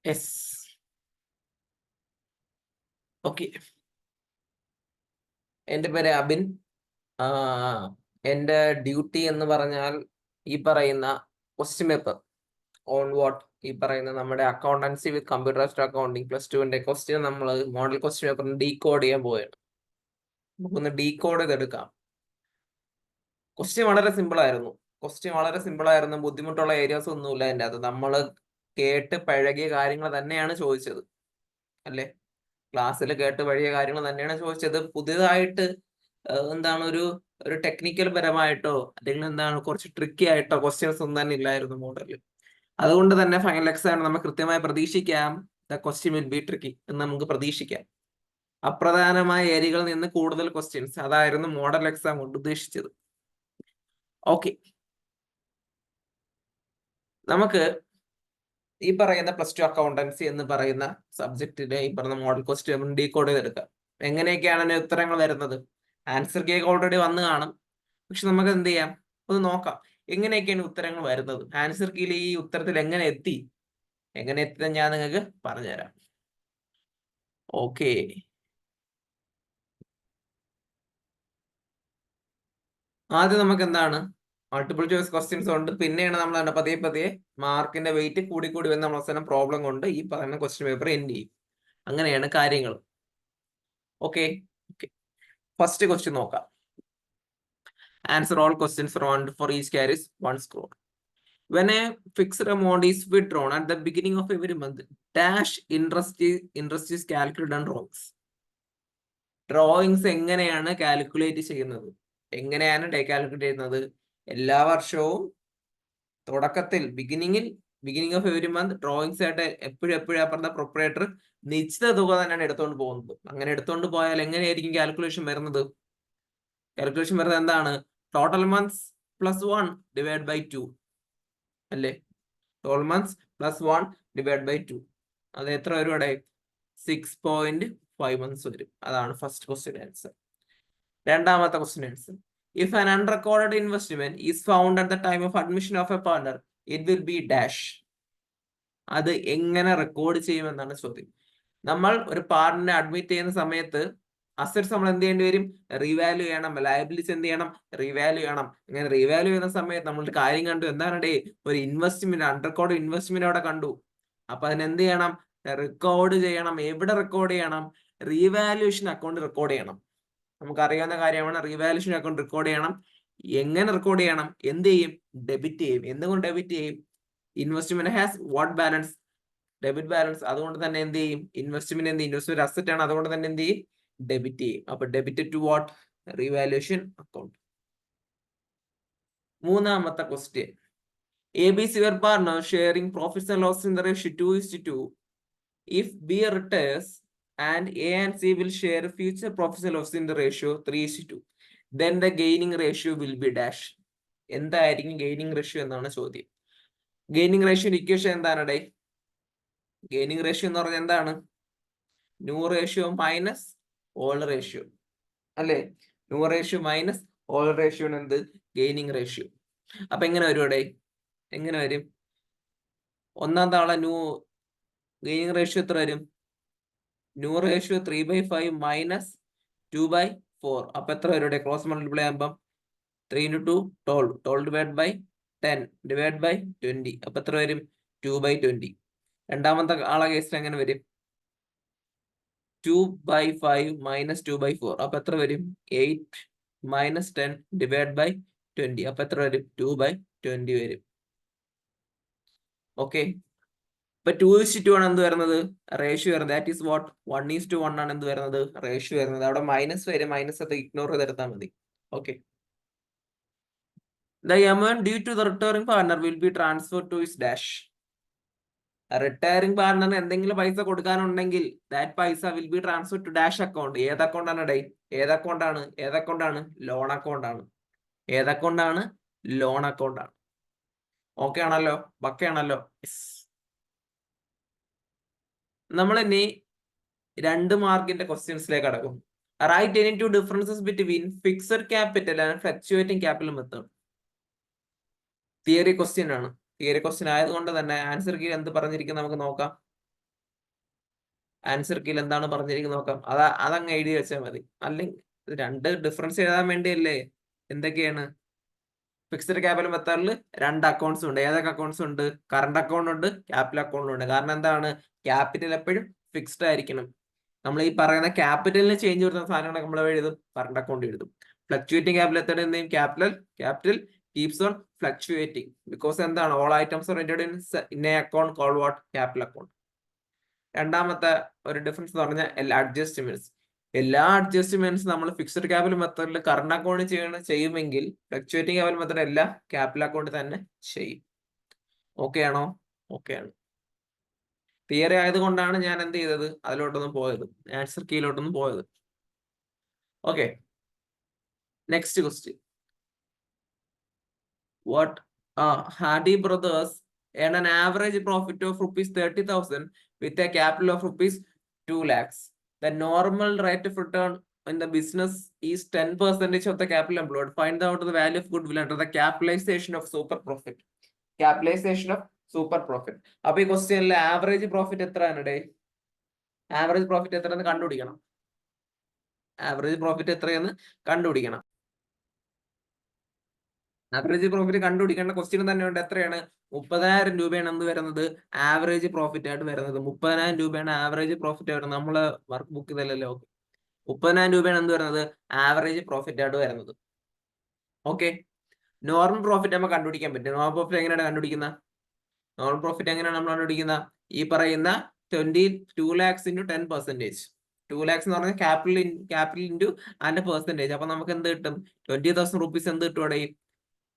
Yes. Okay. എൻ്റെ പേര് അബിൻ. എൻ്റെ ഡ്യൂട്ടി എന്ന് പറഞ്ഞാൽ ഈ പറയുന്ന ക്വസ്റ്റ്യൻ പേപ്പർ ഓൺ വാട്ട് ഈ പറയുന്ന നമ്മുടെ അക്കൗണ്ടൻസി വിത്ത് കമ്പ്യൂട്ടറൈസ്ഡ് അക്കൗണ്ടിങ് +2 ക്വസ്റ്റ്യൻ നമ്മൾ മോഡൽ ക്വസ്റ്റ്യൻ പേപ്പറിന് ഡീകോഡ് ചെയ്യാൻ പോവുകയാണ്. നമുക്കൊന്ന് ഡീകോഡ് ചെയ്തെടുക്കാം. ക്വസ്റ്റ്യൻ വളരെ സിമ്പിൾ ആയിരുന്നു. ബുദ്ധിമുട്ടുള്ള ഏരിയാസ് ഒന്നുമില്ല അതിൻ്റെ അത്. നമ്മൾ കേട്ട് പഴകിയ കാര്യങ്ങൾ തന്നെയാണ് ചോദിച്ചത്, അല്ലേ? ക്ലാസ്സിൽ കേട്ട് പഴകിയ കാര്യങ്ങൾ തന്നെയാണ് ചോദിച്ചത്. പുതിയതായിട്ട് എന്താണ് ഒരു ടെക്നിക്കൽ പരമായിട്ടോ അല്ലെങ്കിൽ എന്താണ് കുറച്ച് ട്രിക്കി ആയിട്ടോ ക്വസ്റ്റ്യൻസ് ഒന്നും തന്നെ ഇല്ലായിരുന്നു മോഡലിൽ. അതുകൊണ്ട് തന്നെ ഫൈനൽ എക്സാം നമുക്ക് കൃത്യമായി പ്രതീക്ഷിക്കാം the question will be tricky എന്ന് നമുക്ക് പ്രതീക്ഷിക്കാം. അപ്രധാനമായ ഏരിയകളിൽ നിന്ന് കൂടുതൽ ക്വസ്റ്റ്യൻസ്, അതായിരുന്നു മോഡൽ എക്സാം കൊണ്ട് ഉദ്ദേശിച്ചത്. ഓക്കെ, നമുക്ക് ഈ പറയുന്ന +2 അക്കൗണ്ടൻസി എന്ന് പറയുന്ന സബ്ജക്റ്റിലെ ഈ പറഞ്ഞ മോഡൽ ക്വസ്റ്റ്യൻ ഡീകോഡ് ചെയ്തെടുക്കാം. എങ്ങനെയൊക്കെയാണ് അതിന് ഉത്തരങ്ങൾ വരുന്നത്? ആൻസർ കീ ഓൾറെഡി വന്നു കാണും. പക്ഷെ നമുക്ക് എന്ത് ചെയ്യാം, ഒന്ന് നോക്കാം എങ്ങനെയൊക്കെയാണ് ഉത്തരങ്ങൾ വരുന്നത്. ആൻസർ കീയിൽ ഈ ഉത്തരത്തിൽ എങ്ങനെ എത്തി ഞാൻ നിങ്ങൾക്ക് പറഞ്ഞുതരാം. ഓക്കെ, ആദ്യം നമുക്ക് എന്താണ് മൾട്ടിപ്പിൾ ചോയ്സ് ക്വസ്റ്റ്യൻസ് ഉണ്ട്. പിന്നെയാണ് നമ്മൾ പതിയെ മാർക്കിന്റെ വെയിറ്റ് കൂടി വരുന്ന അവസാനം പ്രോബ്ലം കൊണ്ട് ഈ പറയുന്ന ക്വസ്റ്റ്യൻ പേപ്പർ എൻഡ് ചെയ്യും. അങ്ങനെയാണ് കാര്യങ്ങൾ. ഓക്കെ, ഫസ്റ്റ് ക്വസ്റ്റ്യൻ നോക്കാം. Answer all questions for each carries 1 score. When a fixed amount is withdrawn at the beginning of every month, dash interest is calculated on drawings. Drawings എങ്ങനെയാണ് calculate ചെയ്യുന്നത്? എങ്ങനെയാണ് calculate ചെയ്യുന്നത്? എല്ലാ വർഷവും തുടക്കത്തിൽ beginning of every month drawings ആയിട്ട് എപ്പോഴും പറഞ്ഞ പ്രൊപ്പറേറ്റർ നിശ്ചിത തുക തന്നെയാണ് എടുത്തുകൊണ്ട് പോകുന്നത്. അങ്ങനെ എടുത്തുകൊണ്ട് പോയാൽ എങ്ങനെയായിരിക്കും കാൽക്കുലേഷൻ വരുന്നത്? കാൽക്കുലേഷൻ വരുന്നത് എന്താണ്? ടോട്ടൽ മന്ത്സ് +1 ഡിവൈഡ് ബൈ 2 അല്ലേ? 12 months +1 ഡിവൈഡ് ബൈ 2. അത് എത്ര വരും അവിടെ? 6.5 months വരും. അതാണ് ഫസ്റ്റ് ക്വസ്റ്റ്യൻ ആൻസർ. രണ്ടാമത്തെ question answer. If an unrecorded investment is found at the time of admission of a partner, it will be dash. അത് എങ്ങനെ റെക്കോർഡ് ചെയ്യുമെന്നാണ് ചോദ്യം. നമ്മൾ ഒരു പാർട്ണറിനെ അഡ്മിറ്റ് ചെയ്യുന്ന സമയത്ത് അസറ്റ്സ് നമ്മൾ എന്ത് ചെയ്യേണ്ടി വരും? റീവാല്യൂ ചെയ്യണം. ലയബിലിറ്റീസ് എന്ത് ചെയ്യണം? റീവാല്യൂ ചെയ്യണം. ഇങ്ങനെ റീവാല്യൂ ചെയ്യുന്ന സമയത്ത് നമ്മളൊരു കാര്യം കണ്ടു. എന്താണ്? ഒരു ഇൻവെസ്റ്റ്മെന്റ്, അൺറെക്കോർഡ് ഇൻവെസ്റ്റ്മെന്റ് അവിടെ കണ്ടു. അപ്പൊ അതിനെന്ത് ചെയ്യണം? റെക്കോർഡ് ചെയ്യണം. എവിടെ റെക്കോർഡ് ചെയ്യണം? റീവാല്യൂഷൻ അക്കൗണ്ട് റെക്കോർഡ് ചെയ്യണം. നമുക്കറിയാവുന്ന കാര്യമാണ്. റീവാല്യൂഷൻ അക്കൗണ്ട് റെക്കോർഡ് ചെയ്യണം. എങ്ങനെ റെക്കോർഡ് ചെയ്യണം? എന്ത് ചെയ്യും? ഡെബിറ്റ് ചെയ്യും. എന്തുകൊണ്ട് ഡെബിറ്റ് ചെയ്യും? Investment has what balance? Debit balance. അതുകൊണ്ട് തന്നെ എന്ത് ചെയ്യും? ഇൻവെസ്റ്റ്മെന്റ് അസറ്റ് ആണ്. അതുകൊണ്ട് തന്നെ എന്ത് ചെയ്യും? ഡെബിറ്റ് ചെയ്യും. അപ്പൊ debit to what? Revaluation account. മൂന്നാമത്തെ question. ABC were partners sharing profits and losses in the ratio 2:2. If B retires and A and C will share future profits and losses in the ratio 3:2, then the gaining ratio will be dash. എന്തായിരിക്കും gaining ratio എന്നാണ് ചോദ്യം. Gaining ratio equation എന്താണ്? Gaining ratio എന്ന് പറഞ്ഞാൽ എന്താണ്? New ratio minus old ratio അല്ലേ? New ratio minus old ratio ആണ് എന്ത്? Gaining ratio. അപ്പൊ എങ്ങനെ വരും അവിടെ? എങ്ങനെ വരും? ഒന്നാം തവണ ഗെയിനിങ് റേഷ്യോ എത്ര വരും? New ratio 3/5 minus 2/4. അപ്പൊ എത്ര വരും ഇവിടെ? ക്രോസ് മൾട്ടിപ്ലൈ ആകുമ്പം 3 × 2 12. 12 ഡിവൈഡ് ബൈ 10 ഡിവൈഡ് ബൈ 20. അപ്പൊ എത്ര വരും? 2/20. രണ്ടാമത്തെ ആളെ കേസിൽ എങ്ങനെ വരും? 2/5 മൈനസ് 2/4. അപ്പൊ എത്ര വരും? 8 മൈനസ് 10 ഡിവൈഡ് ബൈ 20. അപ്പൊ എത്ര വരും? 2/20 വരും. ഓക്കെ, ഇപ്പൊ 2:2 ആണ് എന്ത് വരുന്നത്? റേഷ്യോ വരുന്നത്. That is what? 1:1 ആണ് എന്ത് വരുന്നത്? റേഷ്യോ വരുന്നത്. അവിടെ മൈനസ് വരും. മൈനസ് അത് ഇഗ്നോർ ചെയ്തെടുത്താൽ മതി. Okay, the amount due to the retiring partner will be transferred to his dash. Retiring പാർട്ണറിന് എന്തെങ്കിലും പൈസ കൊടുക്കാനുണ്ടെങ്കിൽ ദാറ്റ് പൈസ will be transfer to dash account. ഏത് അക്കൗണ്ടാണ് ഡേ? ഏത് അക്കൗണ്ടാണ്? ലോൺ അക്കൗണ്ട് ആണ്. ഏത് അക്കൗണ്ടാണ്? ലോൺ അക്കൗണ്ട് ആണ്. ഓക്കെ ആണല്ലോ? പക്കയാണല്ലോ? നമ്മൾ ഇനി 2 മാർക്കിന്റെ ക്വസ്റ്റ്യൻസിലേക്ക് കടക്കും. Write any 2 differences between fixed capital and fluctuating capital method. Theory question ആണ്. തിയറി ക്വസ്റ്റ്യൻ ആയതുകൊണ്ട് തന്നെ ആൻസർ കീ എന്ത് പറഞ്ഞിരിക്കും നമുക്ക് നോക്കാം. ആൻസർ കീയിൽ എന്താണ് പറഞ്ഞിരിക്കുന്നത് നോക്കാം. അതങ്ങ് എഴുതി വെച്ചാൽ മതി. അല്ലെങ്കിൽ രണ്ട് ഡിഫറൻസ് എഴുതാൻ വേണ്ടിയല്ലേ. എന്തൊക്കെയാണ്? ഫിക്സ്ഡ് ക്യാപിറ്റൽ മെത്തേഡിൽ രണ്ട് അക്കൗണ്ട്സ് ഉണ്ട്. ഏതൊക്കെ അക്കൗണ്ട്സ് ഉണ്ട്? കറണ്ട് അക്കൗണ്ട് ഉണ്ട്, ക്യാപിറ്റൽ അക്കൗണ്ട് ഉണ്ട്. കാരണം എന്താണ്? ക്യാപിറ്റൽ എപ്പോഴും ഫിക്സ്ഡ് ആയിരിക്കണം. നമ്മൾ ഈ പറയുന്ന ക്യാപിറ്റലിന് ചേഞ്ച് വരുന്ന സാധനങ്ങൾ നമ്മൾ എഴുതും, കറണ്ട് അക്കൗണ്ട് എഴുതും. ഫ്ലക്ച്വേറ്റിംഗ് ക്യാപിറ്റൽ മെത്തേഡ് എന്തെയും capital keeps on fluctuating because എന്താണ്? All items are entered in a account called what? Capital account. രണ്ടാമത്തെ ഒരു ഡിഫറൻസ് എന്ന് പറഞ്ഞാൽ എല്ലാ അഡ്ജസ്റ്റ്മെന്റ്സ് നമ്മൾ ഫിക്സ്ഡ് ക്യാപിറ്റൽ മെത്തേഡിൽ കറണ്ട് അക്കൗണ്ട് ചെയ്യുമെങ്കിൽ ഫ്ലക്ച്വേറ്റിംഗ് ക്യാപിറ്റൽ മെത്തേഡ് എല്ലാം ക്യാപിറ്റൽ അക്കൗണ്ട് തന്നെ ചെയ്യും. ഓക്കെ ആണോ? ഓക്കെ ആണ്. തിയറി ആയതുകൊണ്ടാണ് ഞാൻ എന്ത് ചെയ്തത്, അതിലോട്ടൊന്നും പോയത്, ആൻസർ കീയിലോട്ടൊന്നും പോയത്. Okay, next question. What Hardy brothers earn an average profit of rupees 30,000 with a capital of rupees 2 lakhs. The normal rate of return in the business is 10% of the capital employed. Find out the value of goodwill under the capitalization of super profit. Capitalization of super profit. അപ്പൊ ഈ ക്വസ്റ്റ്യനിലെ average profit എത്രയാണ്? Average profit എത്രയെന്ന് കണ്ടുപിടിക്കണം. Average profit എത്രയെന്ന് കണ്ടുപിടിക്കണം. Average profit കണ്ടുപിടിക്കേണ്ട question തന്നെ ഉണ്ട്. എത്രയാണ്? 30,000 രൂപയാണ് എന്ത് വരുന്നത്? ആവറേജ് പ്രോഫിറ്റ് ആയിട്ട് വരുന്നത്. 30,000 രൂപയാണ് ആവറേജ് പ്രോഫിറ്റ് വരുന്നത്. നമ്മള് വർക്ക് ബുക്ക് ഇതല്ലല്ലോ. 30,000 രൂപയാണ് എന്ത് വരുന്നത്? ആവറേജ് പ്രോഫിറ്റ് ആയിട്ട് വരുന്നത്. ഓക്കെ, നോർമൽ പ്രോഫിറ്റ് നമുക്ക് കണ്ടുപിടിക്കാൻ പറ്റും. നോർമൽ പ്രോഫിറ്റ് എങ്ങനെയാണ് കണ്ടുപിടിക്കുന്നത്? നോർമൽ പ്രോഫിറ്റ് എങ്ങനെയാണ് നമ്മൾ കണ്ടുപിടിക്കുന്നത്? ഈ പറയുന്ന 2 lakhs into 10%. 2 lakhs എന്ന് പറഞ്ഞാൽ ക്യാപിറ്റൽ ഇൻറ്റു അതിന്റെ പെർസെന്റേജ്. അപ്പൊ നമുക്ക് എന്ത് കിട്ടും? 20,000 rupees എന്ത് കിട്ടും? അവിടെ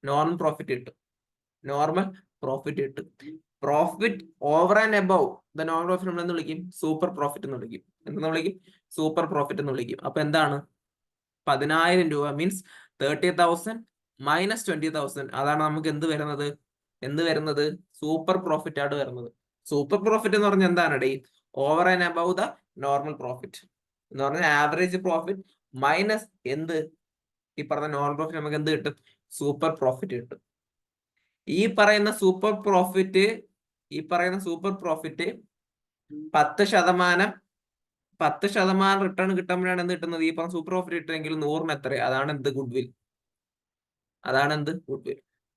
നോർമൽ പ്രോഫിറ്റ് കിട്ടും. നോർമൽ പ്രോഫിറ്റ് കിട്ടും. Profit over and above the normal profit നമ്മൾ എന്ന് വിളിക്കും? സൂപ്പർ പ്രോഫിറ്റ് എന്ന് വിളിക്കും. എന്തെന്ന് വിളിക്കും? സൂപ്പർ പ്രോഫിറ്റ് എന്ന് വിളിക്കും. അപ്പൊ എന്താണ്? 10,000 രൂപ മീൻസ് 30,000 മൈനസ് 20,000. അതാണ് നമുക്ക് എന്ത് വരുന്നത്? സൂപ്പർ പ്രോഫിറ്റ് ആയിട്ട് വരുന്നത്. സൂപ്പർ പ്രോഫിറ്റ് എന്ന് പറഞ്ഞാൽ എന്താണ്? Over and above the normal profit എന്ന് പറഞ്ഞാൽ ആവറേജ് പ്രോഫിറ്റ് മൈനസ് എന്ത്? ഈ പറഞ്ഞ നോർമൽ പ്രോഫിറ്റ് നമുക്ക് എന്ത് കിട്ടും? സൂപ്പർ പ്രോഫിറ്റ് കിട്ടും. ഈ പറയുന്ന സൂപ്പർ പ്രോഫിറ്റ് 10% റിട്ടേൺ കിട്ടുമ്പോഴാണ് എന്ത് കിട്ടുന്നത്? ഈ പറഞ്ഞ സൂപ്പർ പ്രോഫിറ്റ് കിട്ടുമെങ്കിൽ 100-ന് എത്ര? അതാണ് എന്ത്? ഗുഡ്വിൽ.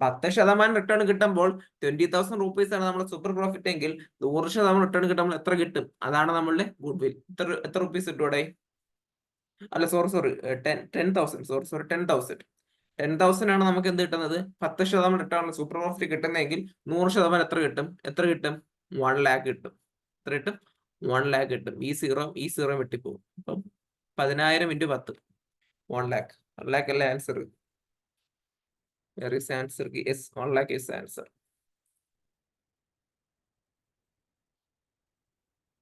10% റിട്ടേൺ കിട്ടുമ്പോൾ 20,000 rupees ആണ് നമ്മുടെ സൂപ്പർ പ്രോഫിറ്റ് എങ്കിൽ 100% റിട്ടേൺ കിട്ടുമ്പോൾ എത്ര കിട്ടും? അതാണ് നമ്മളുടെ ഗുഡ്വിൽ. എത്ര റുപ്പീസ് കിട്ടും അവിടെ? അല്ല സോറി 10,000. 10,000 ആണ് നമുക്ക് എന്ത് കിട്ടുന്നത്? 10% റിട്ടേൺ സൂപ്പർ പ്രോഫിറ്റ് കിട്ടുന്നതെങ്കിൽ 100% എത്ര കിട്ടും? 1 lakh കിട്ടും. എത്ര കിട്ടും? 1 lakh കിട്ടും. ഈ സീറോ വെട്ടിപ്പോകും. അപ്പം 10,000 into 10 1 lakh. 1 lakh അല്ലേ answer? Where is answer? Yes, 1 lakh is answer.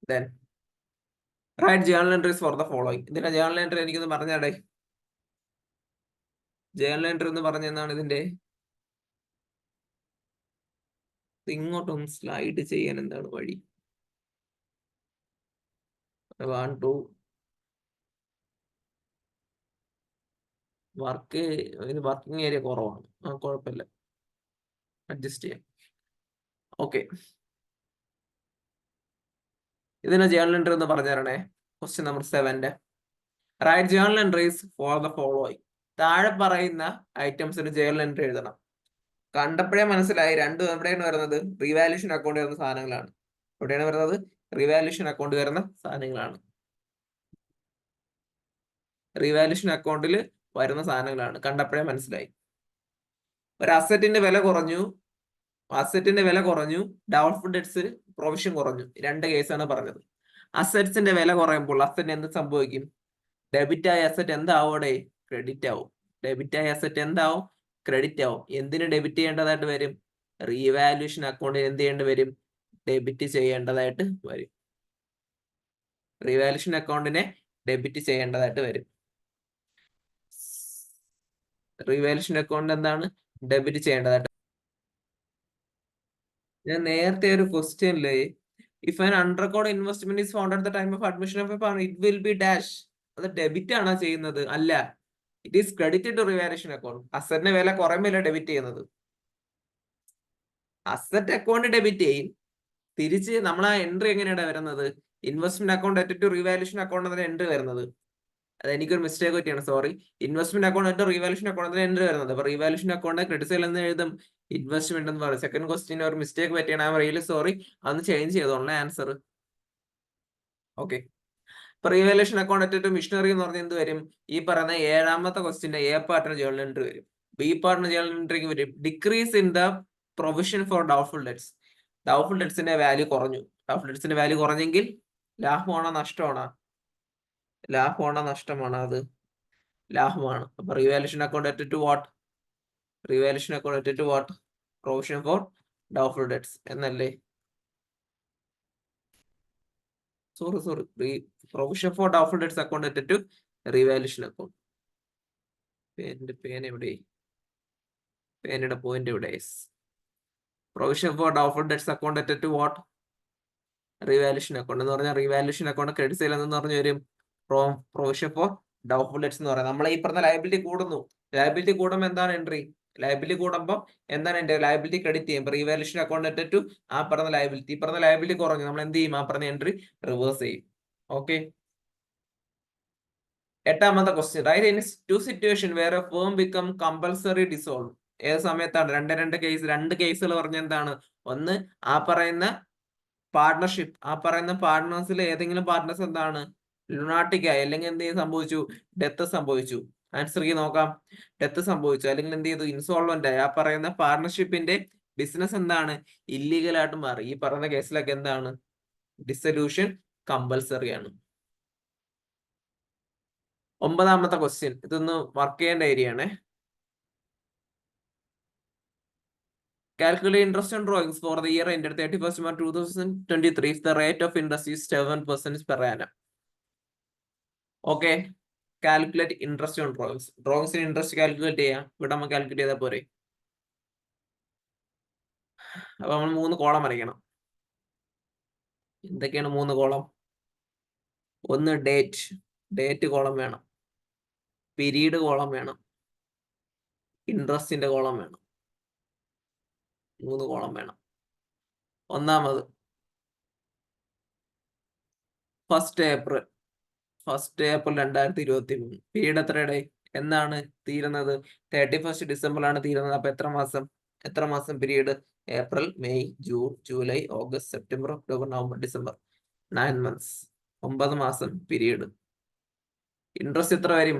Then write journal entries for the following. ഇതിന്റെ journal entry എനിക്കൊന്ന് പറഞ്ഞാടേ. journal entry എന്ന് പറഞ്ഞ എന്താണ് ഇതിന്റെ? ഇങ്ങോട്ടൊന്ന് സ്ലൈഡ് ചെയ്യാൻ എന്താണ് വഴി? 1 2 വർക്കിംഗ് ഏരിയ കുറവാണ്. കുഴപ്പമില്ല, അഡ്ജസ്റ്റ് ചെയ്യാം. ഓക്കെ, ഇതിന്റെ ജേർണൽ എൻട്രി എന്ന് പറഞ്ഞു തരണേ. Question number 7. Write journal entries for the following. താഴെ പറയുന്ന ഐറ്റംസിന് ജേർണൽ എൻട്രി എഴുതണം. കണ്ടപ്പോഴേ മനസ്സിലായി രണ്ടും എവിടെയാണ് വരുന്നത്? റീവാല്യൂഷൻ അക്കൗണ്ട് വരുന്ന സാധനങ്ങളാണ്. എവിടെയാണ് വരുന്നത്? റീവാല്യൂഷൻ അക്കൗണ്ട് വരുന്ന സാധനങ്ങളാണ്. റീവാല്യൂഷൻ അക്കൗണ്ടിൽ വരുന്ന സാധനങ്ങളാണ്. കണ്ടപ്പോഴേ മനസ്സിലായി. ഒരു അസറ്റിന്റെ വില കുറഞ്ഞു, ഡൗട്ട്ഫുൾ ഡെറ്റ്സ് പ്രൊവിഷൻ കുറഞ്ഞു. 2 കേസാണ് പറഞ്ഞത്. അസറ്റ്സിന്റെ വില കുറയുമ്പോൾ അസറ്റ് എന്ത് സംഭവിക്കും? ഡെബിറ്റ് ആയ അസറ്റ് എന്താവും? ക്രെഡിറ്റ് ആവും. ഡെബിറ്റ് ആയ അസറ്റ് എന്താവും? ക്രെഡിറ്റ് ആവും. എന്തിന് ഡെബിറ്റ് ചെയ്യേണ്ടതായിട്ട് വരും? റീവാല്യൂഷൻ അക്കൗണ്ടിന് എന്ത് ചെയ്യേണ്ടി വരും? ഡെബിറ്റ് ചെയ്യേണ്ടതായിട്ട് വരും. റീവാല്യൂഷൻ അക്കൗണ്ടിനെ ഡെബിറ്റ് ചെയ്യേണ്ടതായിട്ട് വരും. റീവാല്യൂഷൻ അക്കൗണ്ട് എന്താണ്? ഡെബിറ്റ് ചെയ്യേണ്ടതായിട്ട്. ഞാൻ നേരത്തെ ഒരു ക്വസ്റ്റ്യനില് if an unrecorded investment is found at the time of admission of a fund it will be dash. അത് ഡെബിറ്റ് ആണോ ചെയ്യുന്നത്? അല്ല, it is credited to revaluation account. അസറ്റിന്റെ വില കുറയുമ്പോൾ ഡെബിറ്റ് ചെയ്യുന്നത്. അസറ്റ് അക്കൗണ്ട് ഡെബിറ്റ് ചെയ്യും. തിരിച്ച് നമ്മൾ ആ എൻട്രി എങ്ങനെയാണ് വരുന്നത്? Investment account at revaluation account അതിന് എൻട്രി വരുന്നത്. അത് എനിക്കൊരു മിസ്റ്റേക്ക് പറ്റിയാണ്, sorry. Investment account at revaluation account entry വരുന്നത്. അപ്പൊ റീവാലുവേഷൻ അക്കൗണ്ട് ക്രെഡിറ്റ് സൈഡിൽ നിന്ന് എഴുതും ഇൻവെസ്റ്റ്മെന്റ് എന്ന് പറയും. സെക്കൻഡ് ക്വസ്റ്റ്യൻ ഒരു മിസ്റ്റേക്ക് പറ്റിയാണ്, ഐ ആം റിയലി സോറി. അതൊന്ന് ചേഞ്ച് ചെയ്തോളൂ ആൻസർ. ഓക്കെ. ഇപ്പൊ റീവാലുവേഷൻ അക്കൗണ്ട് അറ്റ് മിഷനറി എന്ന് പറഞ്ഞാൽ എന്ത് വരും? ഈ പറയുന്ന 7ാമത്തെ ക്വസ്റ്റിന്റെ എ പാർട്ടിന് ജേർണൽ എൻട്രി വരും. ബി പാർട്ടിന് ജേർണൽ എൻട്രിക്ക് വരും decrease in the provision for doubtful debts. Doubtful ഡെറ്റ്സിന്റെ വാല്യൂ കുറഞ്ഞു. ഡൗട്ട്ഫുൾ ഡെറ്റ്സിന്റെ വാല്യൂ കുറഞ്ഞെങ്കിൽ ലാഭമാണോ നഷ്ടമാണോ? ലാഭമാണോ നഷ്ടമാണോ? അത് ലാഭമാണ്. അപ്പൊ revaluation account at what? Revaluation account at what? Provision for doubtful debts എന്നല്ലേ? Sorry. Provision for doubtful debts account at revaluation account. പേൻ എവിടെ? പേനയുടെ പോയിന്റ് എവിടെ? Provision for doubtful debts account at what? Revaluation account എന്ന് പറഞ്ഞാൽ revaluation account credit സൈഡിൽ എന്ന് പറഞ്ഞു വരും പ്രൊവിഷൻ ഫോർ ഡൗട്ട്ഫുൾ ഡെറ്റ്സ് എന്ന് പറയാം. നമ്മൾ ഈ പറഞ്ഞ ലയബിലിറ്റി കൂടുന്നു. ലയബിലിറ്റി കൂടുമ്പോൾ എന്താണ് എൻട്രി? ലയബിലിറ്റി കൂടുമ്പോൾ എന്താണ് എൻട്രി? ലയബിലിറ്റി ക്രെഡിറ്റ് ചെയ്യും. റീവാലുവേഷൻ അക്കൗണ്ട് അറ്റ് ആ പറഞ്ഞ ലയബിലിറ്റി. ഈ പറഞ്ഞ ലയബിലിറ്റി കുറഞ്ഞു, നമ്മൾ എന്ത് ചെയ്യും? ആ പറഞ്ഞ എൻട്രി റിവേഴ്സ് ചെയ്യും. ഓക്കെ. 8ാമത്തെ question. Write in 2 situation where a firm become compulsory dissolve. ഏത് സമയത്താണ്? രണ്ട് കേസുകൾ പറഞ്ഞ എന്താണ്? ഒന്ന്, ആ പറയുന്ന പാർട്ട്ണർഷിപ്പ്, ആ പറയുന്ന പാർട്ട്നേഴ്സിൽ ഏതെങ്കിലും പാർട്ട്നേഴ്സ് എന്താണ് ലുണാറ്റിക് ആയി, അല്ലെങ്കിൽ എന്ത് സംഭവിച്ചു? ഡെത്ത് സംഭവിച്ചു. ആൻസർ നോക്കാം. ഡെത്ത് സംഭവിച്ചു, അല്ലെങ്കിൽ എന്ത് ചെയ്തു? ഇൻസോൾവെന്റ് ആയി. ആ പറയുന്ന പാർട്ട്ണർഷിപ്പിന്റെ ബിസിനസ് എന്താണ്? ഇല്ലീഗൽ ആയിട്ട് മാറി. ഈ പറയുന്ന കേസിലൊക്കെ എന്താണ്? ഡിസൊല്യൂഷൻ കമ്പൽസറി ആണ്. 9ാമത്തെ ക്വസ്റ്റ്യൻ. ഇതൊന്ന് വർക്ക് ചെയ്യേണ്ട ഏരിയ ആണ്. Calculate interest on drawings for the year ended 31st March 2023 if the rate of interest is 7% per annum. Okay. Calculate interest on drawings. Drawings in interest calculate ചെയ്യാം. ഇവിടെ നമ്മൾ calculate ചെയ്താൽ പോരെ? അപ്പൊ നമ്മൾ 3 കോളം വരയ്ക്കണം. എന്തൊക്കെയാണ് 3 കോളം? ഒന്ന് ഡേറ്റ് കോളം വേണം. പീരീഡ് കോളം വേണം. ഇൻട്രസ്റ്റിന്റെ കോളം വേണം. 3 കോളം വേണം. ഒന്നാമത് ഫസ്റ്റ് ഏപ്രിൽ 2023. പീരീഡ് എത്രയുടെ? എന്നാണ് തീരുന്നത്? 31st ഡിസംബറിലാണ് തീരുന്നത്. അപ്പൊ എത്ര മാസം period? April, May, June, July, August, September, October, November, December. 9 months. 9 മാസം പീരീഡ്. ഇൻട്രസ്റ്റ് എത്ര വരും?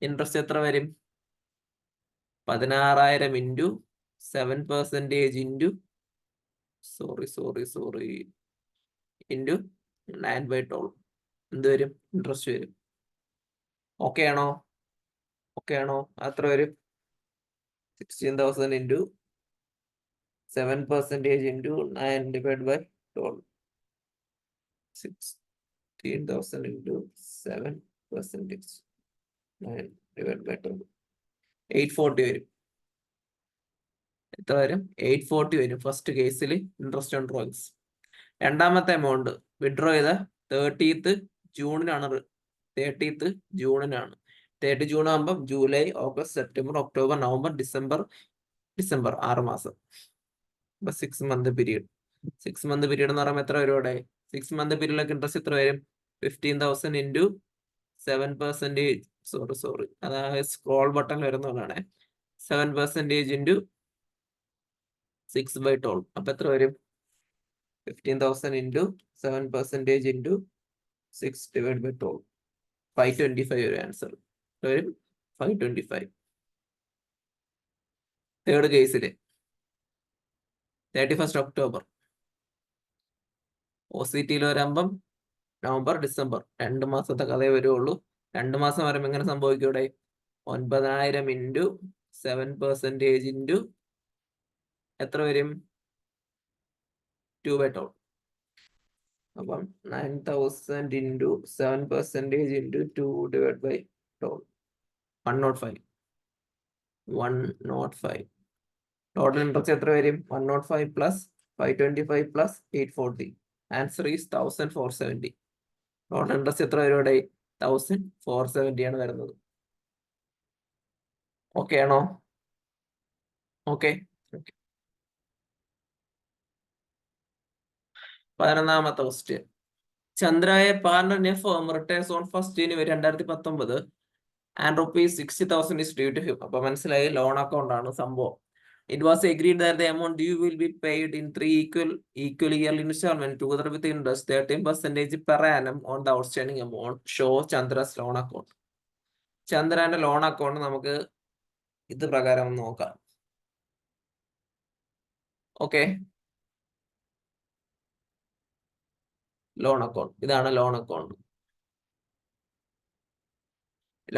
16,000 ഇൻറ്റു 7% ഇൻറ്റു ഇൻറ്റു 9/12. എന്ത് വരും? ഇൻട്രസ്റ്റ് വരും. ഓക്കെ ആണോ? അത്ര വരും. 16,000 ഇൻറ്റു 7% ഇൻറ്റു 9/12. 16,000 ഇൻറ്റു 7% 9/12. 840 വരും. എത്ര വരും? 840 വരും ഫസ്റ്റ് കേസിൽ ഇൻട്രസ്റ്റ് ഓൺ ഡ്രോയിങ്സ്. രണ്ടാമത്തെ എമൗണ്ട് വിഡ്രോ ചെയ്ത 30th ജൂണിനാണ്. 30th ജൂണിനാണ്. 30 ജൂൺ ആകുമ്പോൾ July, August, September, October, November, December 6 മാസം. അപ്പൊ 6 month പീരീഡ്. 6 month പീരീഡ് എന്ന് പറയുമ്പോൾ എത്ര വരും അവിടെ? 6 month പീരീഡിലൊക്കെ ഇൻട്രസ്റ്റ് എത്ര വരും? 15,000 ഇൻറ്റു 7%. സോറി, അതായത് സ്ക്രോൾ ബട്ടൺ വരുന്നതാണ്. 7% ഇൻറ്റു 6/12. അപ്പൊ എത്ര വരും? 15,000 ഇൻറ്റു 7% ഇൻറ്റു 6/12. 525 ഒരു ആൻസർ വരും. 525. തേർഡ് കേസില് 31st ഒക്ടോബർ. OCTയിൽ വരുമ്പം നവംബർ, ഡിസംബർ 2 മാസത്തെ കഥയെ വരുള്ളൂ. 2 മാസം വരുമ്പോൾ എങ്ങനെ സംഭവിക്കും ഇവിടെ? 9,000 ഇൻറ്റു 7% ഇൻറ്റു എത്ര വരും? 2/12. അപ്പം 9,000 ഇൻറ്റു 7% ഇൻറ്റു 2/12. 105. ടോട്ടൽ ഇൻട്രസ്റ്റ് എത്ര വരും? 105 plus 525 plus 840. Answer is 1,470. Total interest എത്ര വരും ഇവിടെ? 1,470 ആണ് വരുന്നത്. ഓക്കെ ആണോ? ഓക്കെ. 11ാമത്തെ ക്വസ്റ്റ്യൻ. ചന്ദ്രയെ partner firm returns on 1st January 2019 and ₹60,000 is due to him. അപ്പൊ മനസ്സിലായി, ലോൺ അക്കൗണ്ട് ആണ് സംഭവം. It was agreed that the amount due will be paid in 3 equal yearly installments together with interest 13% per annum on the outstanding amount. Show Chandra's loan account. ചന്ദ്രന്റെ loan account നമുക്ക് ഇത് പ്രകാരം ഒന്ന് നോക്കാം. Okay, loan account ഇതാണ് loan account.